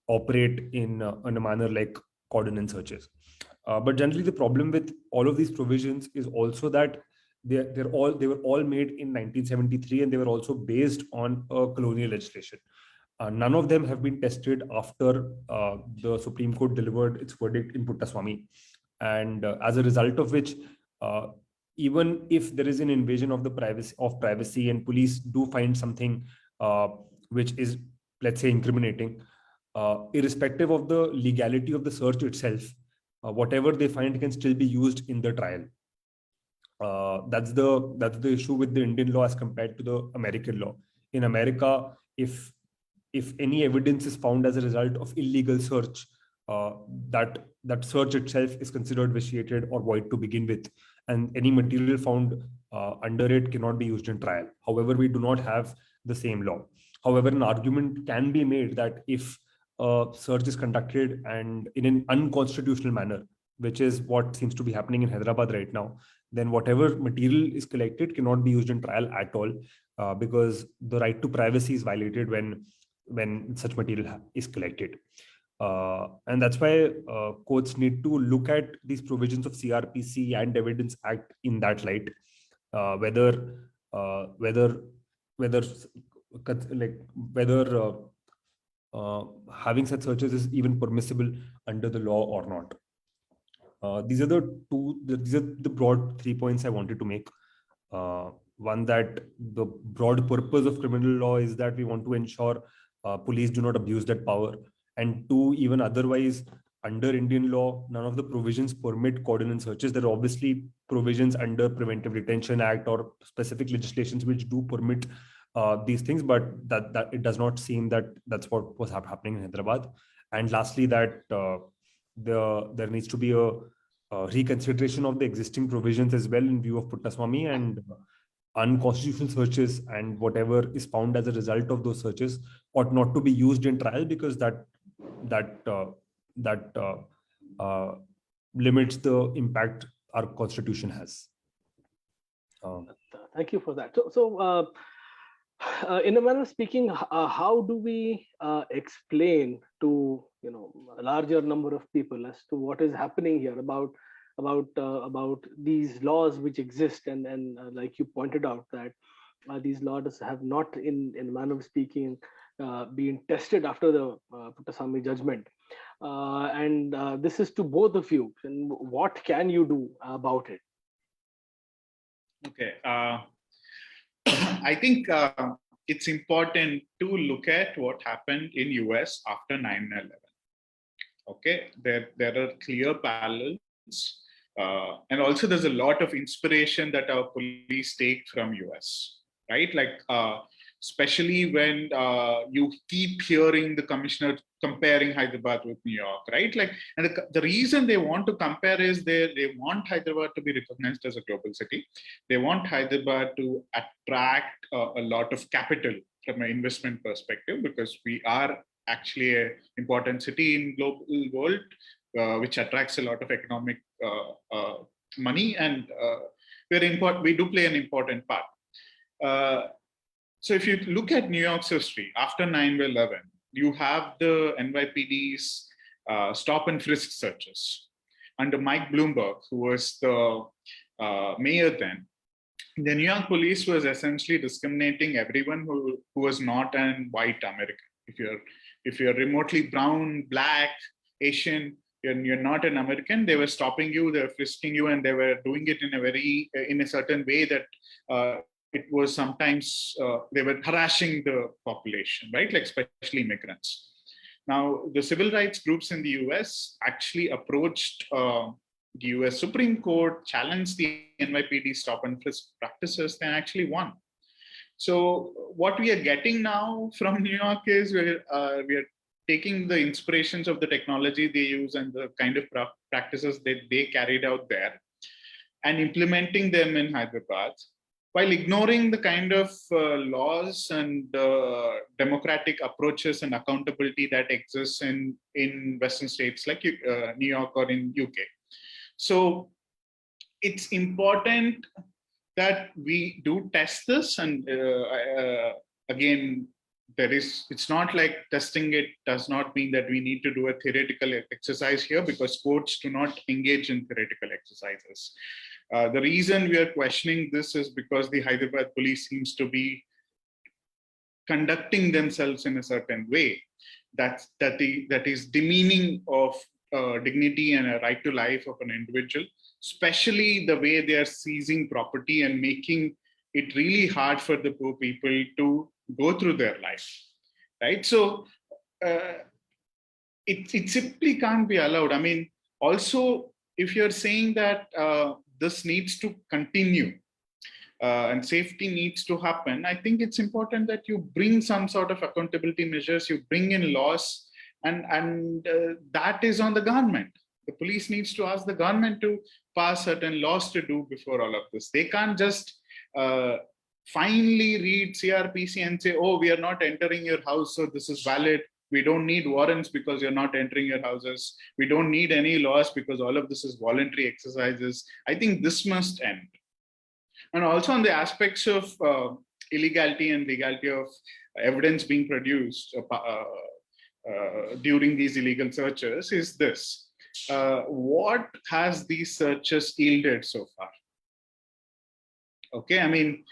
operate in a manner like coordinate searches. But generally, the problem with all of these provisions is also that they were all made in 1973, and they were also based on a colonial legislation. None of them have been tested after the Supreme Court delivered its verdict in Puttaswamy, and as a result of which, even if there is an invasion of the privacy and police do find something which is, let's say, incriminating, irrespective of the legality of the search itself, whatever they find can still be used in the trial. That's the issue with the Indian law as compared to the American law. In America, if any evidence is found as a result of illegal search, that search itself is considered vitiated or void to begin with, and any material found under it cannot be used in trial. However, we do not have the same law. However, an argument can be made that if a search is conducted and in an unconstitutional manner, which is what seems to be happening in Hyderabad right now, then whatever material is collected cannot be used in trial at all, because the right to privacy is violated when such material is collected. And that's why courts need to look at these provisions of CRPC and Evidence Act in that light, whether having such searches is even permissible under the law or not. These are the broad 3 points I wanted to make. One, that the broad purpose of criminal law is that we want to ensure police do not abuse that power. And two, even otherwise, under Indian law, none of the provisions permit coordinate searches. There are obviously provisions under Preventive Detention Act or specific legislations which do permit these things, but that it does not seem that that's what was happening in Hyderabad. And lastly, that there needs to be a reconsideration of the existing provisions as well in view of Puttaswamy, and unconstitutional searches and whatever is found as a result of those searches ought not to be used in trial, because that limits the impact our constitution has. Thank you for that. So in a manner of speaking, how do we explain to a larger number of people as to what is happening here about these laws which exist, and like you pointed out that these laws have not, in a manner of speaking, being tested after the Puttaswamy judgment. And this is to both of you. And what can you do about it? Okay. I think it's important to look at what happened in US after 9/11. Okay, there are clear parallels, and also there's a lot of inspiration that our police take from US, right? Like especially when you keep hearing the commissioner comparing Hyderabad with New York, right? Like, and the reason they want to compare is they want Hyderabad to be recognized as a global city. They want Hyderabad to attract a lot of capital from an investment perspective, because we are actually an important city in global world, which attracts a lot of economic money, and we do play an important part. So if you look at New York's history after 9/11, you have the NYPD's stop and frisk searches under Mike Bloomberg, who was the mayor then. The New York police was essentially discriminating everyone who was not an white American. If you're remotely brown, black, Asian, you're not an American, they were stopping you, they were frisking you, and they were doing it in a certain way that it was sometimes they were harassing the population, right? Like especially immigrants. Now, the civil rights groups in the US actually approached the US Supreme Court, challenged the NYPD stop and frisk practices, and actually won. So what we are getting now from New York is we are taking the inspirations of the technology they use and the kind of practices that they carried out there and implementing them in Hyderabad, while ignoring the kind of laws and democratic approaches and accountability that exists in Western states like New York or in UK. So it's important that we do test this, and again, it's not like testing it does not mean that we need to do a theoretical exercise here, because courts do not engage in theoretical exercises. The reason we are questioning this is because the Hyderabad police seems to be conducting themselves in a certain way that is demeaning of dignity and a right to life of an individual, especially the way they are seizing property and making it really hard for the poor people to go through their life, right? So it simply can't be allowed. I mean, also, if you're saying that this needs to continue and safety needs to happen, I think it's important that you bring some sort of accountability measures, you bring in laws, and that is on the government. The police needs to ask the government to pass certain laws to do before all of this. They can't just finally read CRPC and say, oh, we are not entering your house, so this is valid. We don't need warrants because you're not entering your houses. We don't need any laws because all of this is voluntary exercises. I think this must end. And also on the aspects of illegality and legality of evidence being produced during these illegal searches is this. What has these searches yielded so far? Okay, I mean,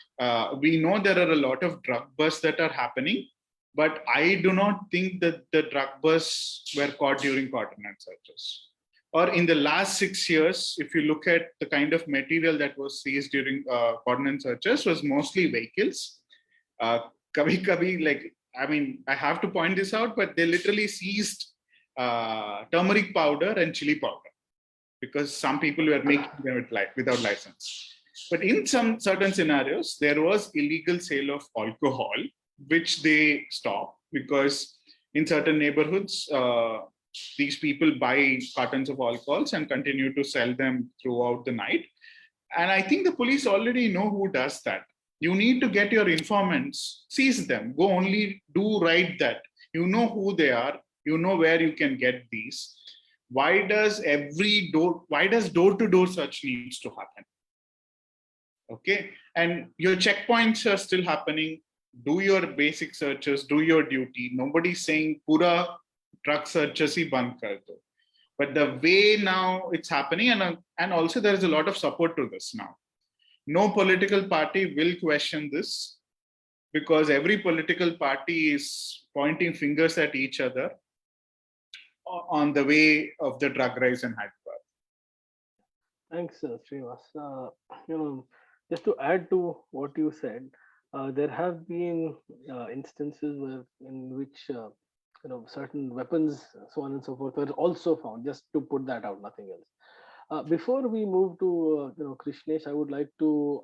we know there are a lot of drug busts that are happening, but I do not think that the drug busts were caught during ordnance searches. Or in the last 6 years, if you look at the kind of material that was seized during ordnance searches, was mostly vehicles. Kabhi, like, I mean, I have to point this out, but they literally seized turmeric powder and chili powder because some people were making them without license. But in some certain scenarios, there was illegal sale of alcohol, which they stopped because in certain neighborhoods, these people buy cartons of alcohols and continue to sell them throughout the night. And I think the police already know who does that. You need to get your informants, seize them, go only do right that. You know who they are, you know where you can get these. Why does door-to-door search needs to happen? Okay, and your checkpoints are still happening. Do your basic searches, do your duty. Nobody's saying pura truck searches hi band kar do. But the way now it's happening, and also there is a lot of support to this now. No political party will question this. because every political party is pointing fingers at each other on the way of the drug rise in Hyderabad. Thanks, Srinivas. Just to add to what you said, there have been instances in which certain weapons, so on and so forth, were also found. Just to put that out, nothing else. Before we move to Krishnesh, I would like to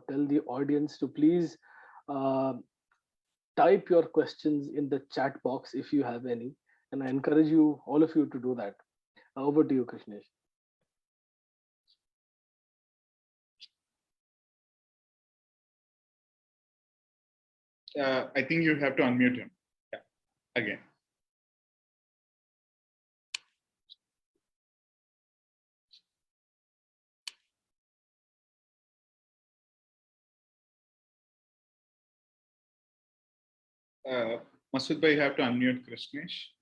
tell the audience to please uh, type your questions in the chat box if you have any, and I encourage all of you to do that. Over to you, Krishnesh. I think you have to unmute him. Yeah, again. Masood bhai, you have to unmute Krishnesh.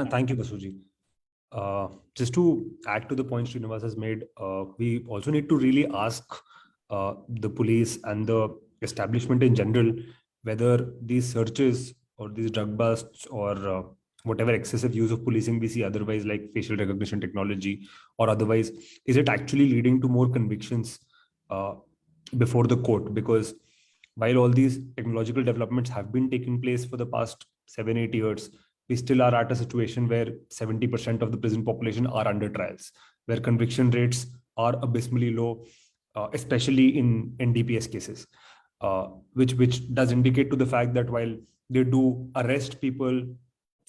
Thank you, Basuji. Just to add to the point Srinivas has made, we also need to really ask the police and the establishment in general whether these searches or these drug busts or whatever excessive use of policing we see otherwise, like facial recognition technology or otherwise, is it actually leading to more convictions before the court? Because while all these technological developments have been taking place for the past 7-8 years, we still are at a situation where 70% of the prison population are under trials, where conviction rates are abysmally low, especially in NDPS cases, which does indicate to the fact that while they do arrest people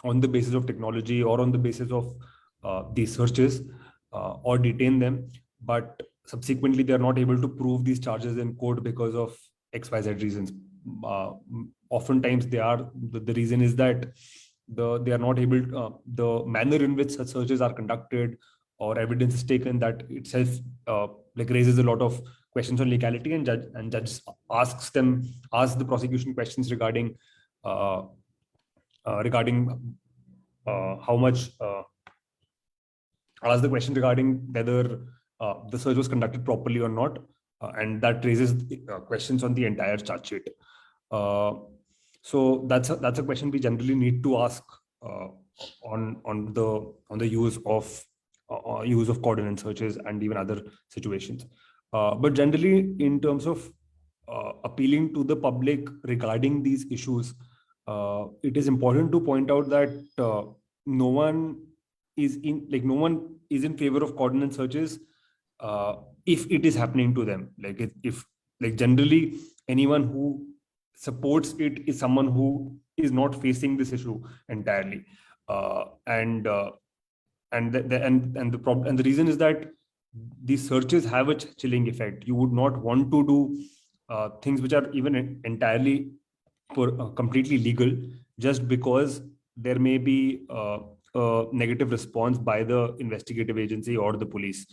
on the basis of technology or on the basis of these searches or detain them, but subsequently they are not able to prove these charges in court because of XYZ reasons. Oftentimes the reason is that they are not able to, the manner in which such searches are conducted or evidence is taken, that itself raises a lot of questions on legality, and judge asks the prosecution questions regarding how much ask the question regarding whether the search was conducted properly or not, and that raises questions on the entire charge sheet. So that's a question we generally need to ask on the use of coordinate searches and even other situations. But generally, in terms of appealing to the public regarding these issues, it is important to point out that no one is in favor of coordinate searches if it is happening to them. If generally anyone who supports it is someone who is not facing this issue entirely, and the problem, and the reason is that these searches have a chilling effect. You would not want to do things which are even entirely completely legal just because there may be a negative response by the investigative agency or the police,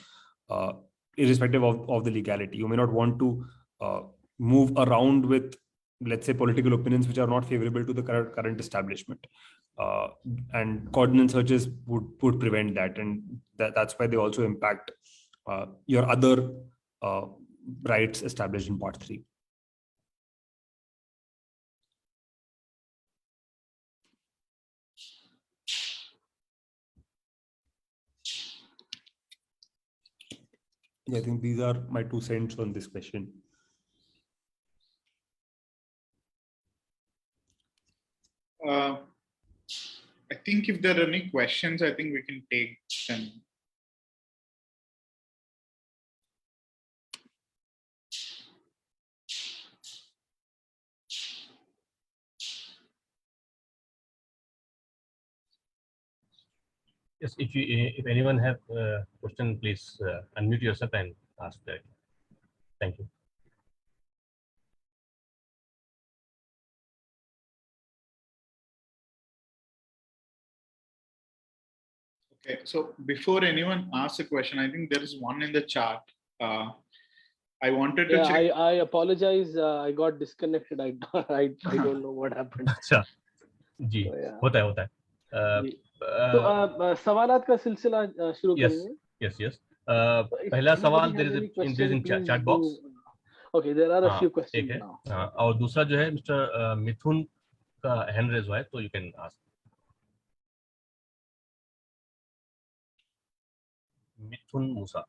irrespective of the legality. You may not want to move around with, let's say, political opinions which are not favorable to the current establishment, and coordinate searches would prevent that, and that's why they also impact your other rights established in Part 3. I think these are my 2 cents on this question. I think if there are any questions, I think we can take them. Yes, if anyone have a question, please unmute yourself and ask that. Thank you. Okay, so before anyone asks a question, I think there is one in the chat. I wanted to check. I apologize. I got disconnected. I don't know what happened. अच्छा, जी, So, yeah. होता है. तो सवालात का सिलसिला शुरू Yes, करेंगे. yes, yes. So if पहला सवाल anybody has any there is question, in please chat box. do. Okay, there are a हाँ, few एक questions है. now. हाँ, और दूसरा जो है मिस्टर मिथुन का हैंड रेज हुआ है, तो you can ask. Mithun Musa.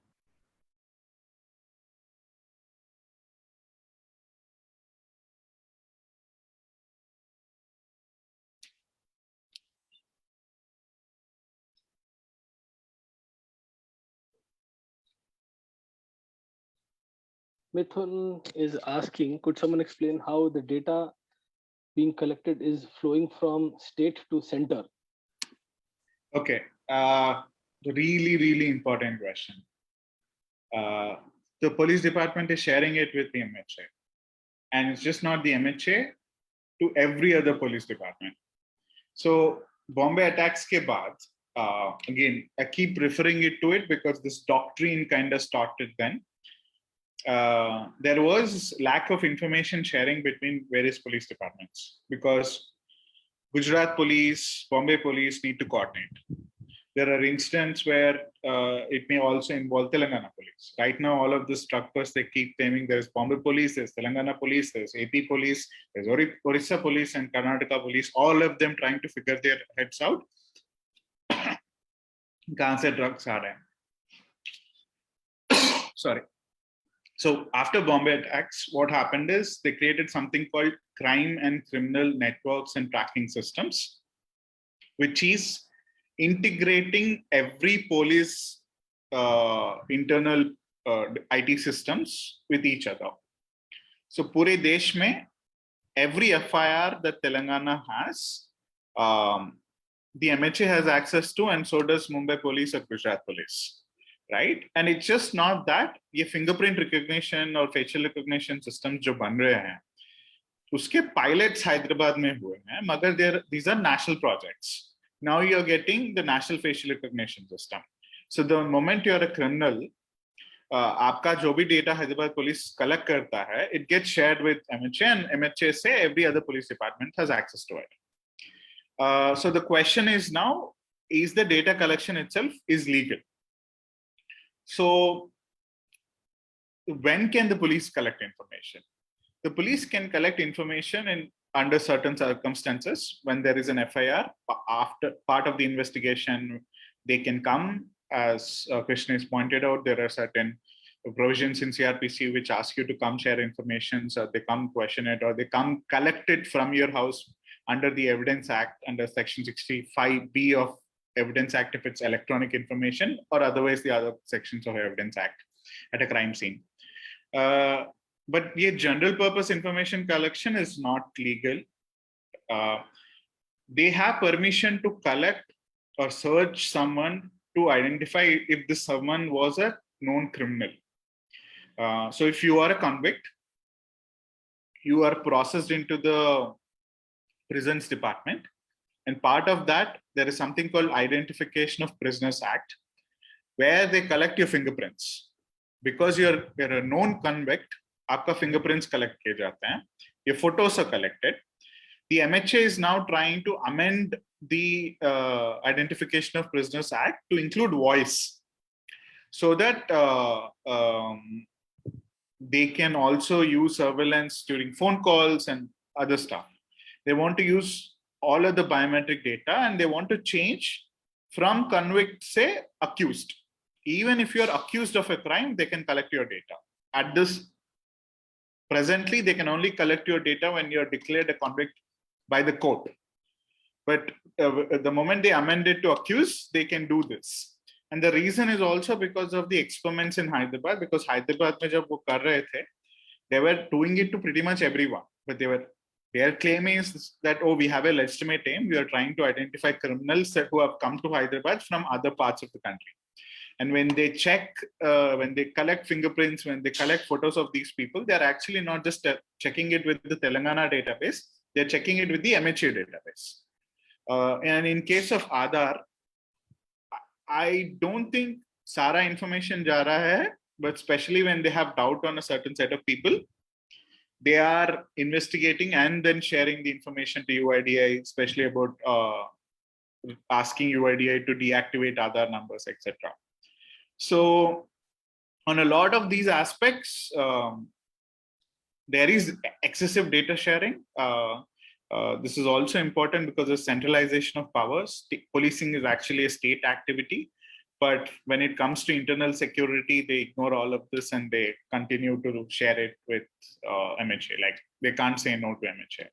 Mithun is asking, could someone explain how the data being collected is flowing from state to center? Okay, really important question. The police department is sharing it with the MHA, and it's just not the MHA, to every other police department. So Bombay attacks ke baad, again, I keep referring it to it because this doctrine kind of started then. There was lack of information sharing between various police departments because Gujarat police, Bombay police need to coordinate. There are instances where it may also involve Telangana police. Right now, all of the structures, they keep naming there's Bombay police, there's Telangana police, there's AP police, there's Orissa police and Karnataka police, all of them trying to figure their heads out. Kahan se drugs aa rahe hain. Sorry. So after Bombay attacks, what happened is they created something called crime and criminal networks and tracking systems, which is integrating every police internal IT systems with each other. So pure desh mein, every FIR that Telangana has, the MHA has access to, and so does Mumbai police or Gujarat police. Right? And it's just not that, ये fingerprint recognition or facial recognition systems जो बन रहे हैं, उसके pilots Hyderabad में हुए हैं, मगर these are national projects. Now you're getting the national facial recognition system. So the moment you're a criminal, आपका जो भी data Hyderabad police collect करता है, it gets shared with MHA, and MHA say every other police department has access to it. So the question is now, is the data collection itself is legal? So when can the police collect information? The police can collect information under certain circumstances. When there is an FIR, after part of the investigation, they can come. As Krishnesh pointed out, there are certain provisions in CRPC which ask you to come share information, so they come question it, or they come collect it from your house under the Evidence Act, under Section 65B of Evidence Act if it's electronic information, or otherwise the other sections of Evidence Act at a crime scene. But yeah, general purpose information collection is not legal. They have permission to collect or search someone to identify if this someone was a known criminal. So if you are a convict, you are processed into the prisons department. And part of that, there is something called Identification of Prisoners Act, where they collect your fingerprints. Because you're a known convict, आपका fingerprints collect किए जाते हैं, your photos are collected. The MHA is now trying to amend the Identification of Prisoners Act to include voice, so that they can also use surveillance during phone calls and other stuff. They want to use all of the biometric data, and they want to change from convict, say, accused. Even if you're accused of a crime, they can collect your data. At this, presently, they can only collect your data when you're declared a convict by the court. But the moment they amend it to accused, they can do this. And the reason is also because of the experiments in Hyderabad, because Hyderabad mein jab wo kar rahe the, they were doing it to pretty much everyone, but their claim is that, oh, we have a legitimate aim. We are trying to identify criminals who have come to Hyderabad from other parts of the country. And when they check, when they collect fingerprints, when they collect photos of these people, they're actually not just checking it with the Telangana database, they're checking it with the MHA database. And in case of Aadhaar, I don't think Sara information ja raha hai, but especially when they have doubt on a certain set of people, they are investigating and then sharing the information to UIDAI, especially about asking UIDAI to deactivate Aadhaar numbers, etc. So on a lot of these aspects, there is excessive data sharing. This is also important because of centralization of powers. Policing is actually a state activity, but when it comes to internal security, they ignore all of this and they continue to share it with MHA. Like they can't say no to MHA.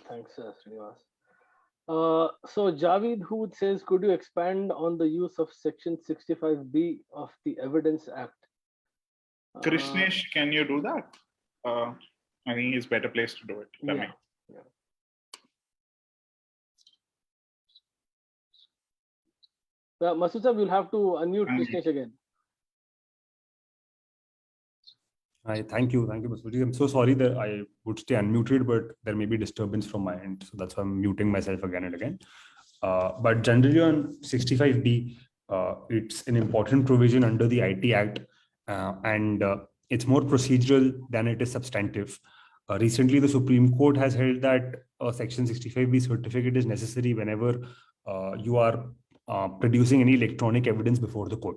Thanks, Srinivas. So Javid Hood says, could you expand on the use of Section 65B of the Evidence Act? Krishnesh, can you do that? I think he's better placed to do it than me. Masood sir, we'll have to unmute Krishnesh again. Hi, thank you, Masood. I'm so sorry that I would stay unmuted, but there may be disturbance from my end, so that's why I'm muting myself again and again. But generally on 65B, it's an important provision under the IT Act, and it's more procedural than it is substantive. Recently, the Supreme Court has held that a Section 65B certificate is necessary whenever you are producing any electronic evidence before the court.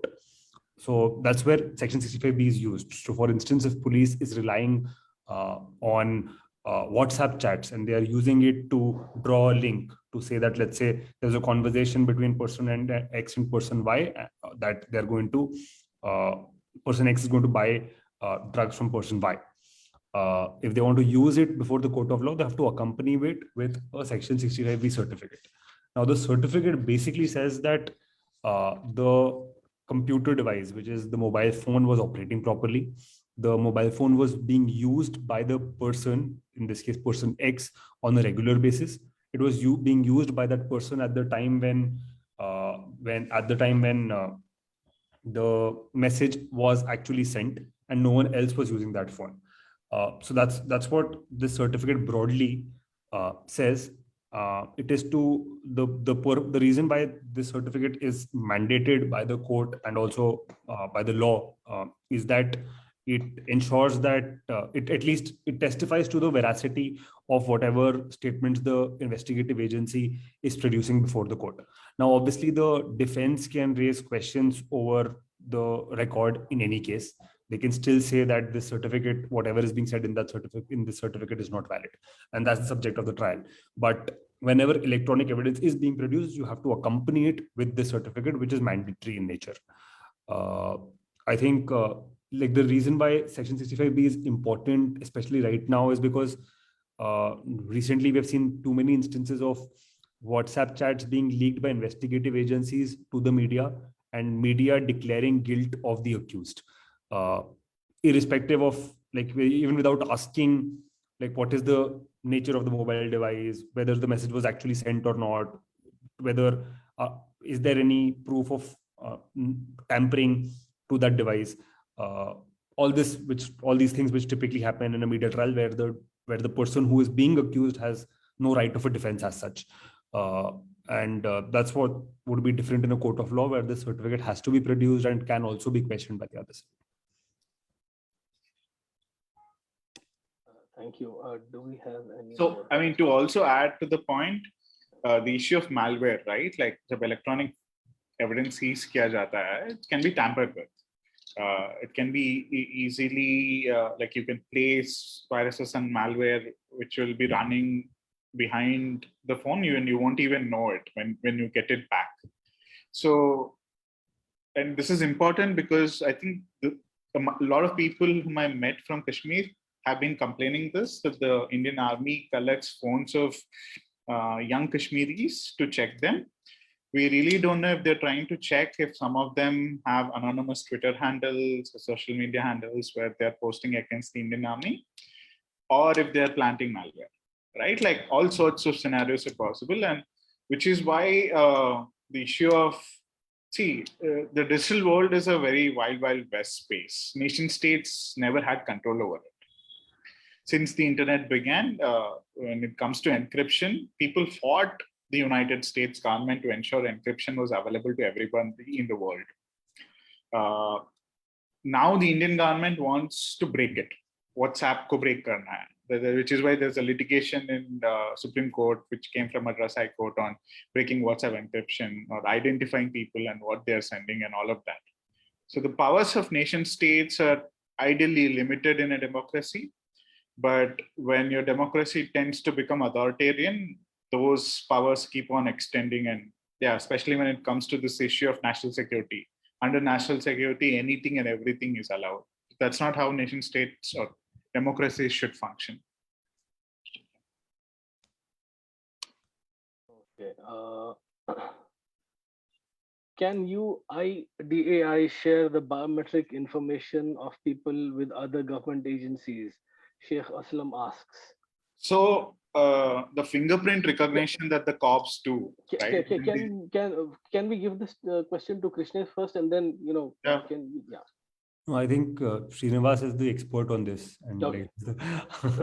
So that's where Section 65B is used. So for instance, if police is relying on WhatsApp chats and they are using it to draw a link to say that, let's say there's a conversation between person and X and person Y, that they're going to, person X is going to buy drugs from person Y. If they want to use it before the court of law, they have to accompany it with a Section 65B certificate. Now, the certificate basically says that the computer device, which is the mobile phone, was operating properly. The mobile phone was being used by the person, in this case, person X, on a regular basis. It was being used by that person at the time when the message was actually sent, and no one else was using that phone. So that's what this certificate broadly says. It is to the reason why this certificate is mandated by the court and also by the law is that it ensures that it testifies to the veracity of whatever statements the investigative agency is producing before the court. Now, obviously, the defense can raise questions over the record in any case. They can still say that this certificate, whatever is being said in this certificate is not valid. And that's the subject of the trial. But whenever electronic evidence is being produced, you have to accompany it with this certificate, which is mandatory in nature. I think like the reason why Section 65B is important, especially right now, is because recently we've seen too many instances of WhatsApp chats being leaked by investigative agencies to the media and media declaring guilt of the accused. Irrespective of, like, even without asking, like, what is the nature of the mobile device, whether the message was actually sent or not, whether is there any proof of tampering to that device. All these things which typically happen in a media trial where the person who is being accused has no right of a defense as such. And that's what would be different in a court of law, where the certificate has to be produced and can also be questioned by the other side. Thank you. Do we have any? So, I mean, to also add to the point, the issue of malware, right? Like the electronic evidence seized kiya jata hai, it can be tampered with. It can be easily, like you can place viruses and malware which will be running behind the phone, and you won't even know it when you get it back. So, and this is important because I think a lot of people whom I met from Kashmir have been complaining that the Indian Army collects phones of young Kashmiris to check them. We really don't know if they're trying to check if some of them have anonymous Twitter handles or social media handles where they're posting against the Indian Army, or if they're planting malware, right? Like all sorts of scenarios are possible, and which is why the issue of, the digital world is a very wild west space. Nation states never had control over it. Since the internet began, when it comes to encryption, people fought the United States government to ensure encryption was available to everyone in the world. Now the Indian government wants to break it. WhatsApp ko break karna hai. which is why there's a litigation in Supreme Court, which came from Madras High Court on breaking WhatsApp encryption or identifying people and what they're sending and all of that. So the powers of nation states are ideally limited in a democracy. But when your democracy tends to become authoritarian, those powers keep on extending. And yeah, especially when it comes to this issue of national security. Under national security, anything and everything is allowed. That's not how nation states or democracies should function. Okay. Can DAI share the biometric information of people with other government agencies? Sheikh Aslam asks. So the fingerprint recognition that the cops do, right? Can we give this question to Krishnesh first, and then Yeah. No, I think Srinivas is the expert on this. And Okay.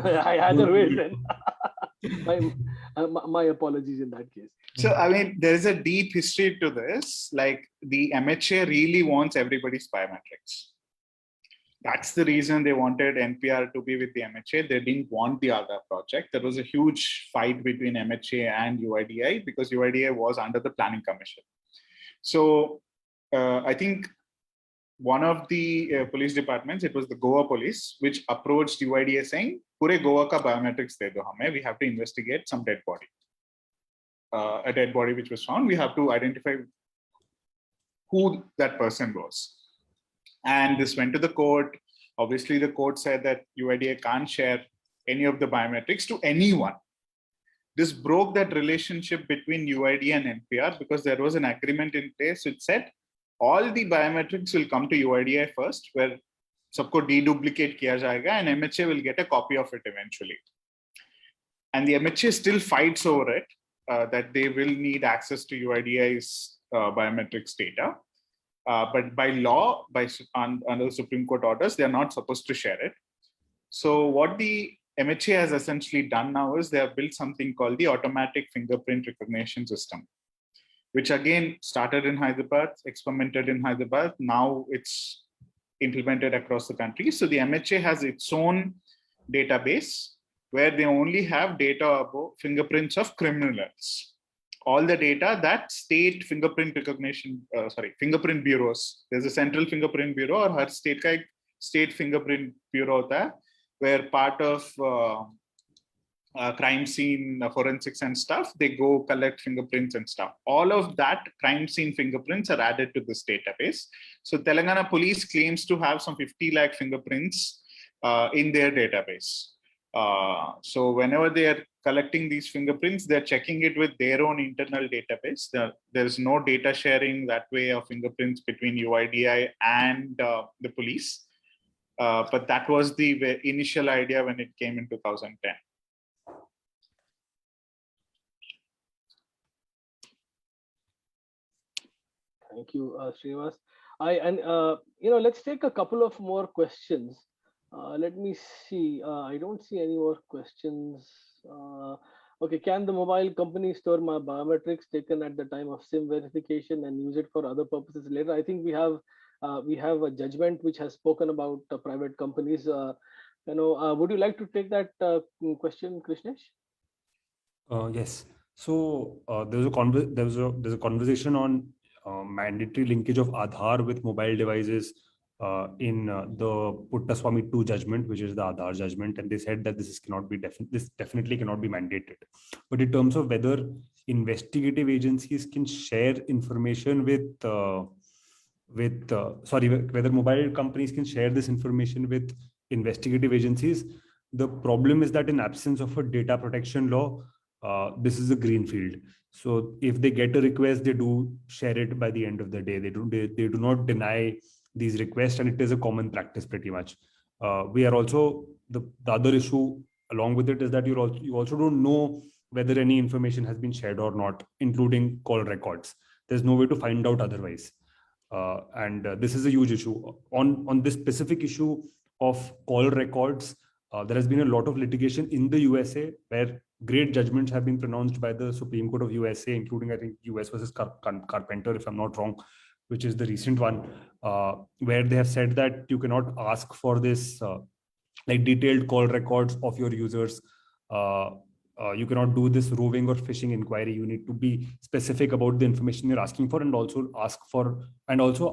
Either way, then. my apologies in that case. So, I mean, there is a deep history to this. Like the MHA really wants everybody's biometrics. That's the reason they wanted NPR to be with the MHA. They didn't want the Aadhaar project. There was a huge fight between MHA and UIDAI because UIDAI was under the Planning Commission. So I think one of the police departments, it was the Goa police, which approached UIDAI saying, "Pure Goa ka biometrics de do hame. We have to investigate some dead body. A dead body which was found. We have to identify who that person was." And this went to the court. Obviously, the court said that UIDAI can't share any of the biometrics to anyone. This broke that relationship between UIDAI and NPR because there was an agreement in place which said all the biometrics will come to UIDAI first, where sabko deduplicate kiya jayega, and MHA will get a copy of it eventually. And the MHA still fights over it, that they will need access to UIDAI's biometrics data. But by law, under the Supreme Court orders, they're not supposed to share it. So what the MHA has essentially done now is they have built something called the automatic fingerprint recognition system, which again started in Hyderabad, experimented in Hyderabad. Now it's implemented across the country. So the MHA has its own database where they only have data about fingerprints of criminals. All the data that state fingerprint recognition, fingerprint bureaus. There's a central fingerprint bureau or her state fingerprint bureau hota hai, where part of crime scene forensics and stuff, they go collect fingerprints and stuff. All of that crime scene fingerprints are added to this database. So Telangana police claims to have some 50 lakh fingerprints in their database. So whenever they are collecting these fingerprints, they're checking it with their own internal database. There's no data sharing that way of fingerprints between UIDAI and the police. But that was the initial idea when it came in 2010. Thank you, Srinivas. Let's take a couple of more questions. Let me see. I don't see any more questions. Okay, can the mobile company store my biometrics taken at the time of SIM verification and use it for other purposes later? I think we have a judgment which has spoken about private companies. Would you like to take that question, Krishnesh? Yes. So there's a conversation on mandatory linkage of Aadhaar with mobile devices in the Puttaswamy 2 judgment, which is the Aadhaar judgment, and they said that this definitely cannot be mandated. But in terms of whether investigative agencies can share information whether mobile companies can share this information with investigative agencies, the problem is that in absence of a data protection law, this is a green field. So if they get a request, they do share it by the end of the day. They do not deny these requests, and it is a common practice pretty much. We are also the other issue along with it is that you also don't know whether any information has been shared or not, including call records. There's no way to find out otherwise. And this is a huge issue. On this specific issue of call records, there has been a lot of litigation in the USA where great judgments have been pronounced by the Supreme Court of USA, including, I think, US versus Carpenter, if I'm not wrong, which is the recent one, where they have said that you cannot ask for this like detailed call records of your users. You cannot do this roving or phishing inquiry. You need to be specific about the information you're asking for, and also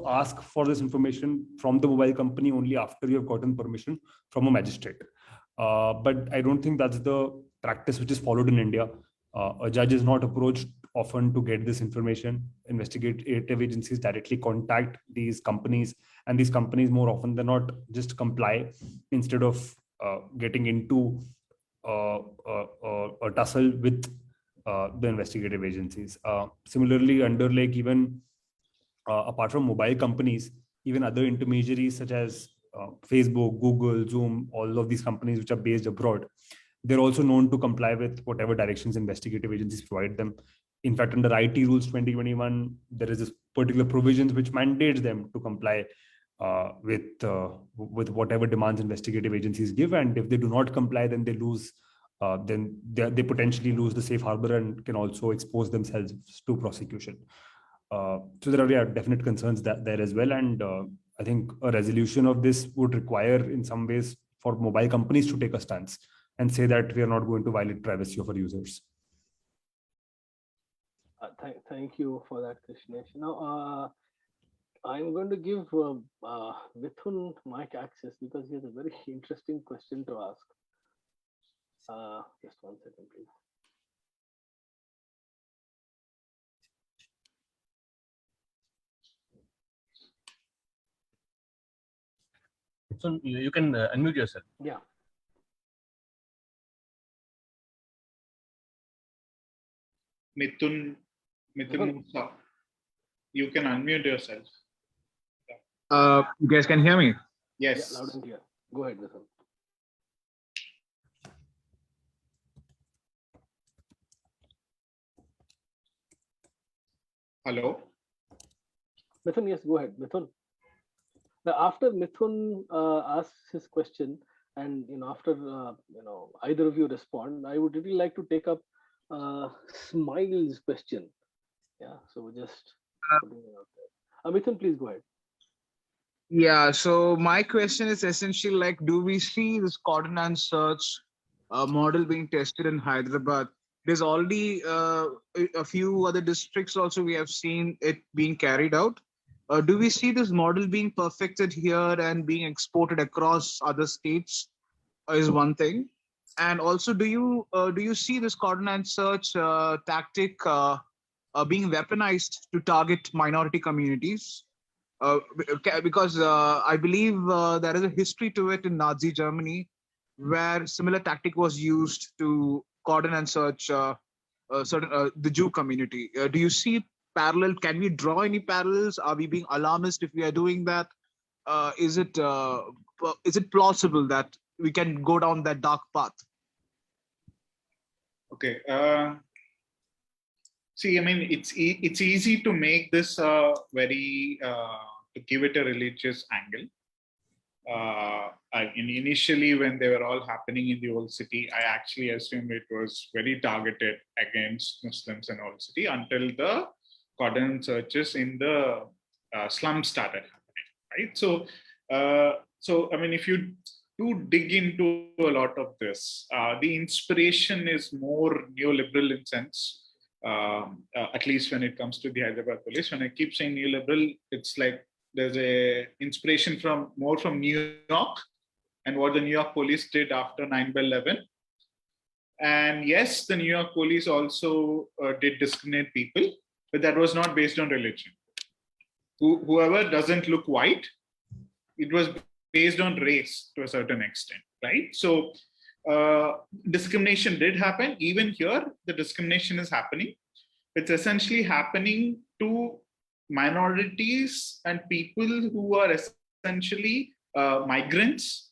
ask for this information from the mobile company only after you have gotten permission from a magistrate. But I don't think that's the practice which is followed in India. A judge is not approached often to get this information. Investigative agencies directly contact these companies, and these companies more often than not just comply instead of getting into a tussle with the investigative agencies. Similarly, under like even apart from mobile companies, even other intermediaries such as Facebook, Google, Zoom, all of these companies which are based abroad, they're also known to comply with whatever directions investigative agencies provide them. In fact, under IT rules 2021, there is this particular provisions which mandates them to comply with whatever demands investigative agencies give, and if they do not comply, then they lose. Then they potentially lose the safe harbor and can also expose themselves to prosecution. So there are definite concerns there as well, and I think a resolution of this would require, in some ways, for mobile companies to take a stance and say that we are not going to violate privacy of our users. Thank you for that, Krishnesh. Now, I'm going to give Mithun mic access because he has a very interesting question to ask. Just 1 second, please. So you can unmute yourself. Yeah. Mithun Musa, you can unmute yourself. You guys can hear me? Yes. Yeah, loud and clear. Go ahead, Mithun. Hello. Mithun, yes, go ahead, Mithun. Now, after Mithun asks his question, and after either of you respond, I would really like to take up Smile's question. Yeah, so we're just putting it out there. Mithun, please go ahead. Yeah, so my question is essentially like, do we see this cordon and search model being tested in Hyderabad? There's already a few other districts also we have seen it being carried out. Do we see this model being perfected here and being exported across other states is one thing. And also, do you see this cordon and search tactic being weaponized to target minority communities? Because I believe there is a history to it in Nazi Germany, where similar tactic was used to cordon and search the Jew community. Do you see parallel? Can we draw any parallels? Are we being alarmist if we are doing that? Is it plausible that we can go down that dark path? Okay. See, I mean, it's easy to make this very to give it a religious angle. Initially, when they were all happening in the old city, I actually assumed it was very targeted against Muslims in old city until the cordon searches in the slums started happening, right? So I mean, if you do dig into a lot of this, the inspiration is more neoliberal in sense. At least when it comes to the Hyderabad police. When I keep saying neoliberal, it's like there's a inspiration more from New York and what the New York police did after 9/11. And yes, the New York police also did discriminate people, but that was not based on religion. Whoever doesn't look white, it was based on race to a certain extent, right? So discrimination did happen. Even here, the discrimination is happening. It's essentially happening to minorities and people who are essentially migrants,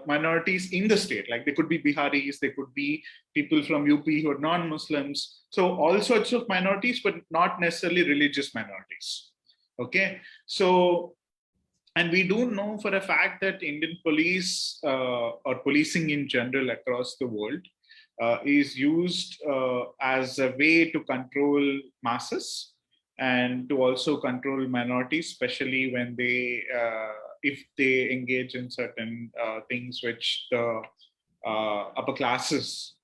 minorities in the state. Like they could be Biharis, they could be people from UP who are non-Muslims. So all sorts of minorities, but not necessarily religious minorities. Okay, so, and we do know for a fact that Indian police or policing in general across the world is used as a way to control masses and to also control minorities, especially when they if they engage in certain things which the upper classes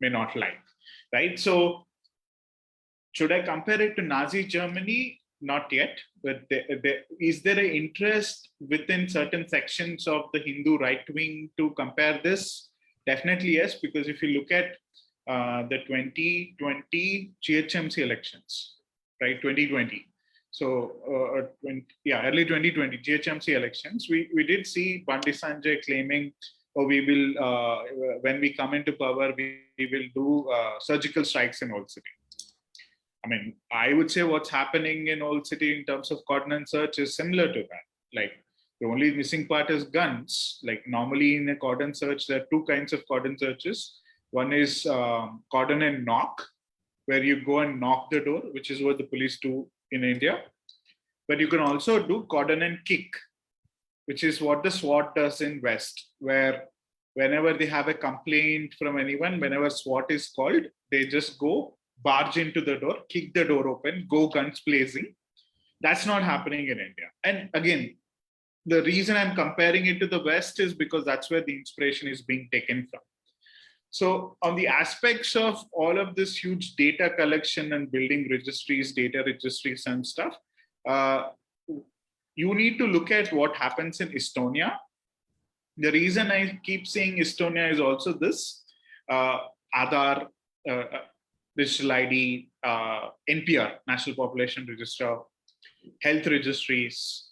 may not like, right? So should I compare it to Nazi Germany? Not yet, but is there an interest within certain sections of the Hindu right wing to compare this? Definitely yes, because if you look at the 2020 GHMC elections, right? 2020. So early 2020 GHMC elections, we did see Bandi Sanjay claiming, "Oh, we will when we come into power, we will do surgical strikes in Old City." I mean, I would say what's happening in Old City in terms of cordon and search is similar to that. Like the only missing part is guns. Like normally in a cordon search, there are two kinds of cordon searches. One is cordon and knock, where you go and knock the door, which is what the police do in India. But you can also do cordon and kick, which is what the SWAT does in West, where whenever they have a complaint from anyone, whenever SWAT is called, they just go barge into the door, kick the door open, go guns blazing. That's not happening in India. And again, the reason I'm comparing it to the West is because that's where the inspiration is being taken from. So on the aspects of all of this huge data collection and building registries, data registries and stuff, you need to look at what happens in Estonia. The reason I keep saying Estonia is also this, Aadhaar, digital ID, NPR, National Population Register, health registries,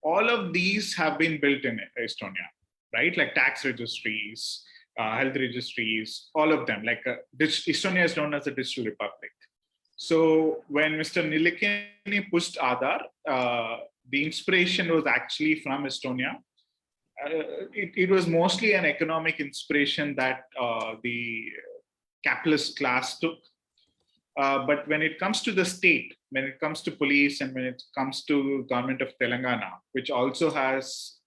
all of these have been built in Estonia, right? Like tax registries, health registries, all of them. Like Estonia is known as a digital republic. So when Mr. Nilikini pushed Aadhaar, the inspiration was actually from Estonia. It was mostly an economic inspiration that the capitalist class took. But when it comes to the state, when it comes to police, and when it comes to government of Telangana, which also has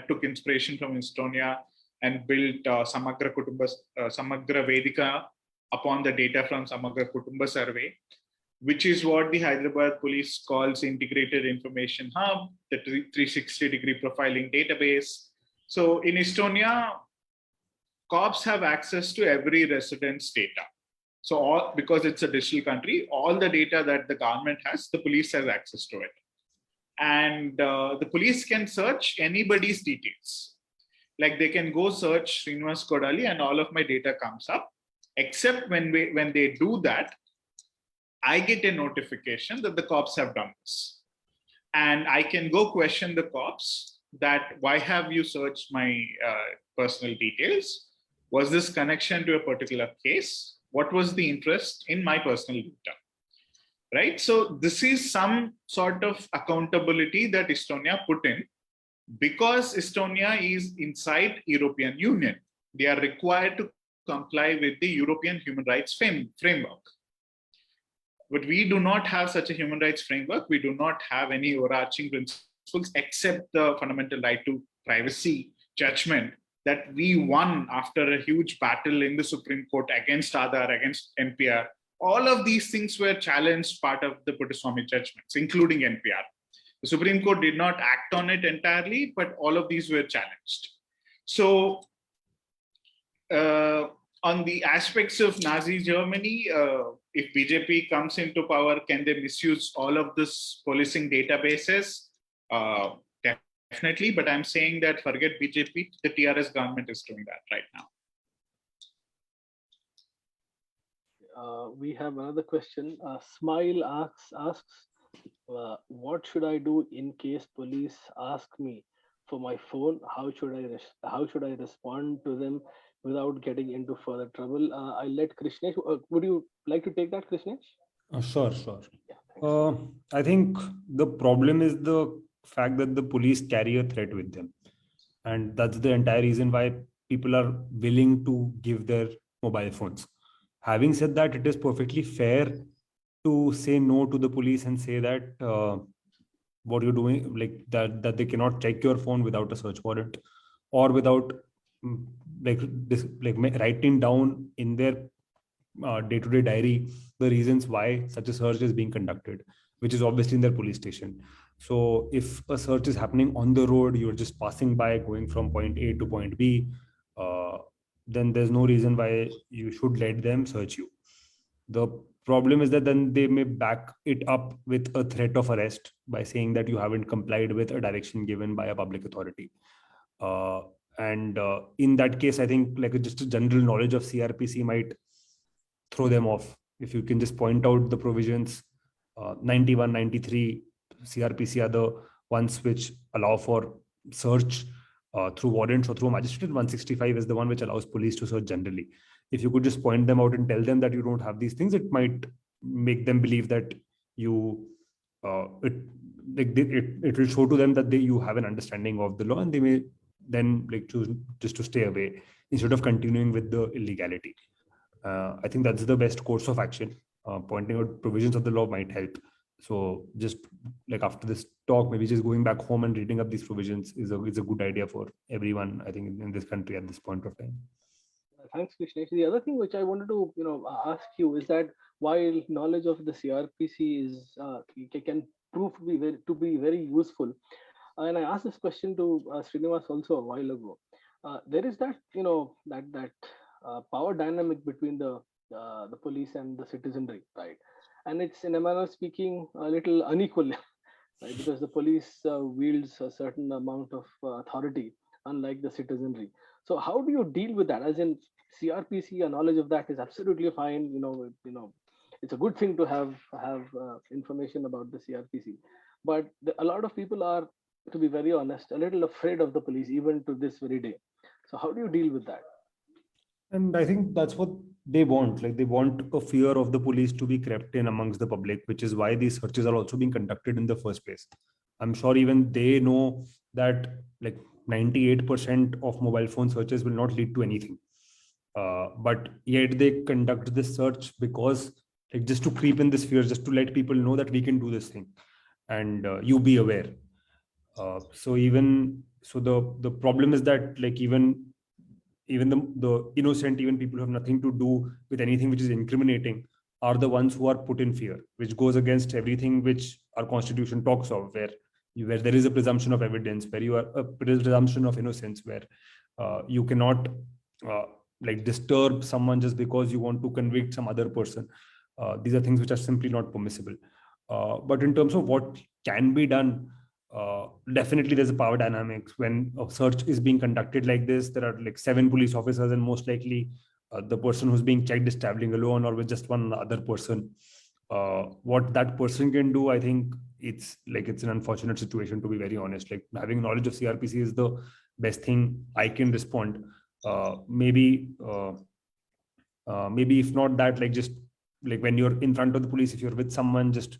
took inspiration from Estonia and built Samagra Vedika upon the data from Samagra Kutumba survey, which is what the Hyderabad police calls integrated information hub, the 360-degree profiling database. So in Estonia, cops have access to every resident's data. So because it's a digital country, all the data that the government has, the police has access to it. And the police can search anybody's details. Like they can go search Srinivas Kodali and all of my data comes up, except when they do that, I get a notification that the cops have done this. And I can go question the cops that, why have you searched my personal details? Was this connection to a particular case? What was the interest in my personal data? Right? So this is some sort of accountability that Estonia put in, because Estonia is inside European Union. They are required to comply with the European human rights framework. But we do not have such a human rights framework. We do not have any overarching principles except the fundamental right to privacy judgment that we won after a huge battle in the Supreme Court against Aadhaar, against NPR. All of these things were challenged part of the Puttaswamy judgments, including NPR. The Supreme Court did not act on it entirely, but all of these were challenged. So on the aspects of Nazi Germany, if BJP comes into power, can they misuse all of this policing databases? Definitely, but I'm saying that forget BJP, the TRS government is doing that right now. We have another question. Smile asks, what should I do in case police ask me for my phone? How should I respond to them without getting into further trouble? I'll let Krishnesh. Would you like to take that, Krishnesh? Sure. Yeah, I think the problem is the fact that the police carry a threat with them. And that's the entire reason why people are willing to give their mobile phones. Having said that, it is perfectly fair to say no to the police and say that what you're doing, like that they cannot check your phone without a search warrant, or without writing down in their day-to-day diary the reasons why such a search is being conducted, which is obviously in their police station. So if a search is happening on the road, you're just passing by, going from point A to point B, uh, then there's no reason why you should let them search you. The problem is that then they may back it up with a threat of arrest by saying that you haven't complied with a direction given by a public authority. And in that case, I think like just a general knowledge of CRPC might throw them off. If you can just point out the provisions, 91, 93 CRPC are the ones which allow for search through warrants or through magistrate. 165 is the one which allows police to search generally. If you could just point them out and tell them that you don't have these things, it might make them believe that you it will show to them that you have an understanding of the law, and they may then like choose just to stay away instead of continuing with the illegality. I think that's the best course of action. Pointing out provisions of the law might help. So just like after this talk, maybe just going back home and reading up these provisions is a good idea for everyone, I think, in this country at this point of time. Thanks, Krishnesh. The other thing which I wanted to ask you is that while knowledge of the CRPC is can prove to be very useful, and I asked this question to Srinivas also a while ago. There is that that power dynamic between the police and the citizenry, right? And it's in a manner of speaking a little unequal, right? Because the police wields a certain amount of authority, unlike the citizenry. So how do you deal with that? As in CRPC, a knowledge of that is absolutely fine. It's a good thing to have information about the CRPC, but a lot of people are, to be very honest, a little afraid of the police even to this very day. So how do you deal with that? And I think that's what they want. Like they want a fear of the police to be crept in amongst the public, which is why these searches are also being conducted in the first place. I'm sure even they know that like 98% of mobile phone searches will not lead to anything. But yet they conduct this search because like just to creep in this fear, just to let people know that we can do this thing, and you be aware. So the problem is that like even the innocent, even people who have nothing to do with anything which is incriminating, are the ones who are put in fear, which goes against everything which our constitution talks of, where there is a presumption of evidence, where you are a presumption of innocence, where you cannot like disturb someone just because you want to convict some other person. These are things which are simply not permissible. But in terms of what can be done, definitely there's a power dynamics. When a search is being conducted like this, there are like 7 police officers, and most likely the person who's being checked is traveling alone or with just one other person. What that person can do, I think it's an unfortunate situation, to be very honest. Like having knowledge of CRPC is the best thing I can respond. Maybe if not that, like just like when you're in front of the police, if you're with someone, just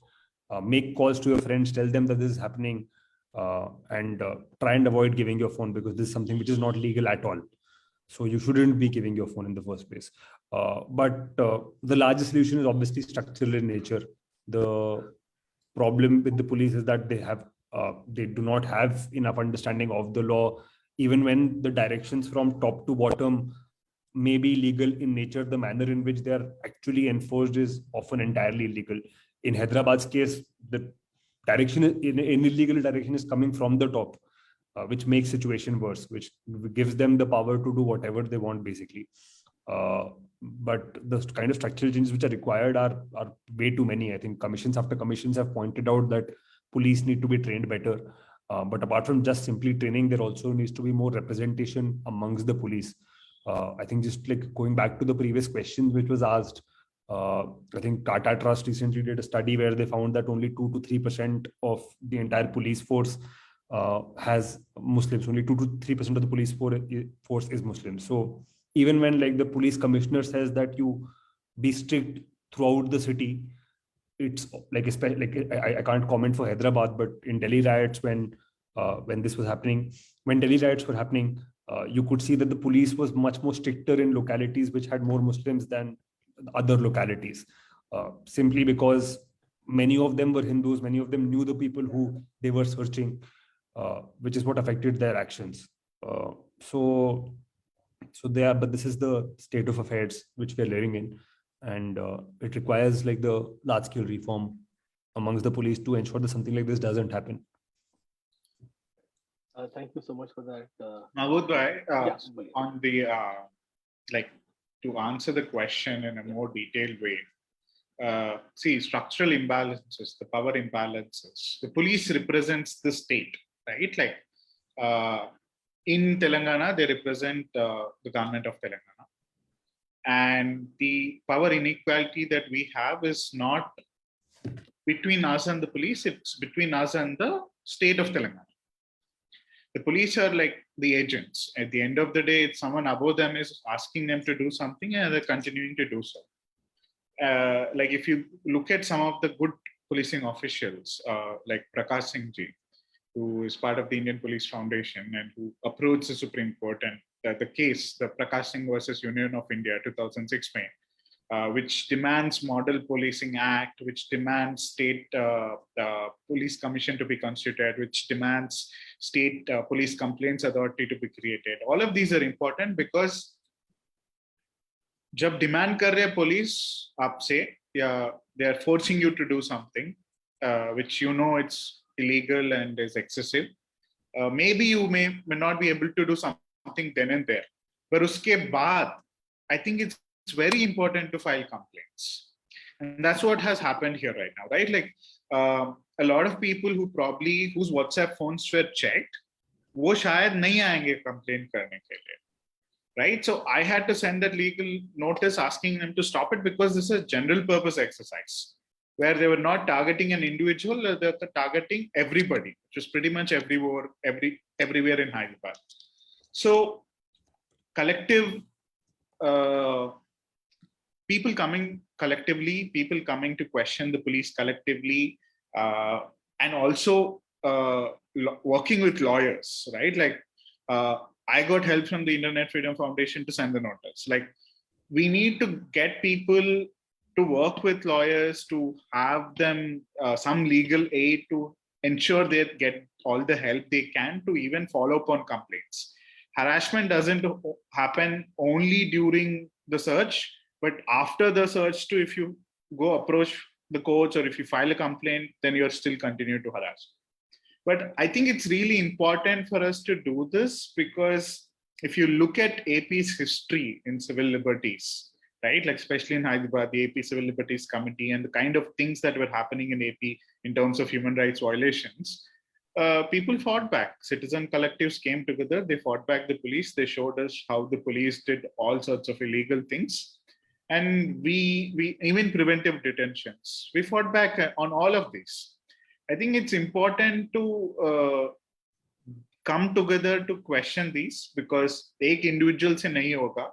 make calls to your friends, tell them that this is happening, and try and avoid giving your phone, because this is something which is not legal at all. So you shouldn't be giving your phone in the first place. But the largest solution is obviously structural in nature. The problem with the police is that they do not have enough understanding of the law. Even when the directions from top to bottom may be legal in nature, the manner in which they are actually enforced is often entirely illegal. In Hyderabad's case, the direction in illegal direction is coming from the top, which makes situation worse, which gives them the power to do whatever they want, basically. But the kind of structural changes which are required are way too many. I think commissions after commissions have pointed out that police need to be trained better. But apart from just simply training, there also needs to be more representation amongst the police. I think just like going back to the previous question which was asked, I think Tata Trust recently did a study where they found that only 2 to 3% of the entire police force has Muslims. Only 2 to 3% of the police force is Muslim. So even when like the police commissioner says that you be strict throughout the city, it's like, especially like I can't comment for Hyderabad, but in Delhi riots, when this was happening, when Delhi riots were happening, you could see that the police was much more stricter in localities which had more Muslims than other localities, simply because many of them were Hindus, many of them knew the people who they were searching, which is what affected their actions. So but this is the state of affairs which we are living in, and it requires like the large scale reform amongst the police to ensure that something like this doesn't happen. Thank you so much for that. Mahmood bhai, Yeah, boliye. on the like to answer the question in a more detailed way. See, structural imbalances, the power imbalances. The police represents the state, right? Like in Telangana, they represent the government of Telangana, and the power inequality that we have is not between us and the police; it's between us and the state of Telangana. The police are like the agents. At the end of the day, it's someone above them is asking them to do something, and they're continuing to do so. Like if you look at some of the good policing officials, like Prakash Singh ji, who is part of the Indian Police Foundation and who approached the Supreme Court and the case, the Prakash Singh versus Union of India 2006 May, which demands Model Policing Act, which demands state police commission to be constituted, which demands state police complaints authority to be created. All of these are important because जब demand कर रहे हैं police आपसे या they are forcing you to do something which you know it's illegal and is excessive, maybe you may not be able to do something then and there, but उसके बाद I think it's very important to file complaints, and that's what has happened here right now, right? Like a lot of people who probably whose WhatsApp phones were checked, वो शायद नहीं आएंगे complaint करने के लिए. Right, so I had to send that legal notice asking them to stop it because this is a general purpose exercise where they were not targeting an individual, they were targeting everybody, which is pretty much everywhere in Hyderabad. So collective people coming collectively, people coming to question the police collectively, and also working with lawyers, right? Like I got help from the Internet Freedom Foundation to send the notice. Like, we need to get people to work with lawyers, to have them some legal aid to ensure they get all the help they can to even follow up on complaints. Harassment doesn't happen only during the search, but after the search too, if you go approach the courts or if you file a complaint, then you're still continue to harass. But I think it's really important for us to do this because if you look at AP's history in civil liberties, right, like especially in Hyderabad, the AP Civil Liberties Committee and the kind of things that were happening in AP in terms of human rights violations, people fought back. Citizen collectives came together, they fought back the police, they showed us how the police did all sorts of illegal things. And we even preventive detentions, we fought back on all of these. I think it's important to come together to question these because एक individual से नहीं होगा.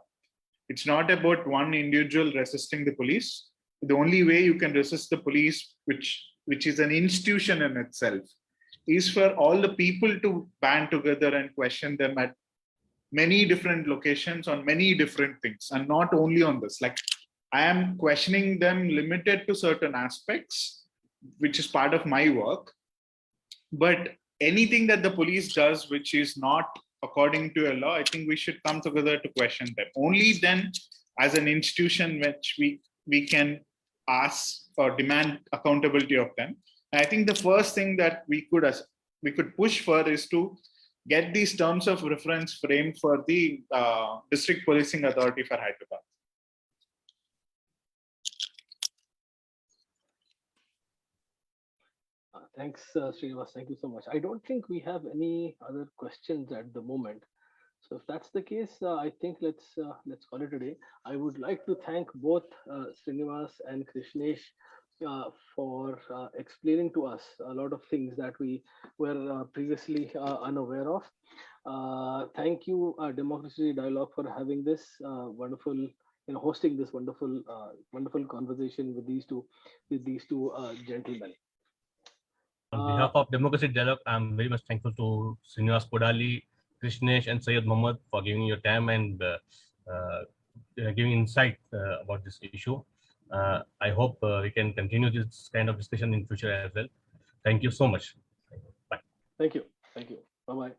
It's not about one individual resisting the police. The only way you can resist the police, which is an institution in itself, is for all the people to band together and question them at many different locations on many different things, and not only on this. Like, I am questioning them limited to certain aspects, which is part of my work, but anything that the police does which is not according to a law, I think we should come together to question them. Only then, as an institution, which we can ask or demand accountability of them. And I think the first thing that we could push for is to get these terms of reference framed for the District Policing Authority for Hyderabad. Thanks, Srinivas. Thank you so much. I don't think we have any other questions at the moment. So if that's the case, I think let's call it a day. I would like to thank both Srinivas and Krishnesh for explaining to us a lot of things that we were previously unaware of. Thank you, Democracy Dialogue, for having this wonderful, hosting this wonderful conversation with these two gentlemen. On behalf of Democracy Dialogue, I'm very much thankful to Srinivas Kodali, Krishnesh, and Syed Mohammed for giving your time and giving insight about this issue. I hope we can continue this kind of discussion in future as well. Thank you so much. Bye. Thank you. Bye-bye.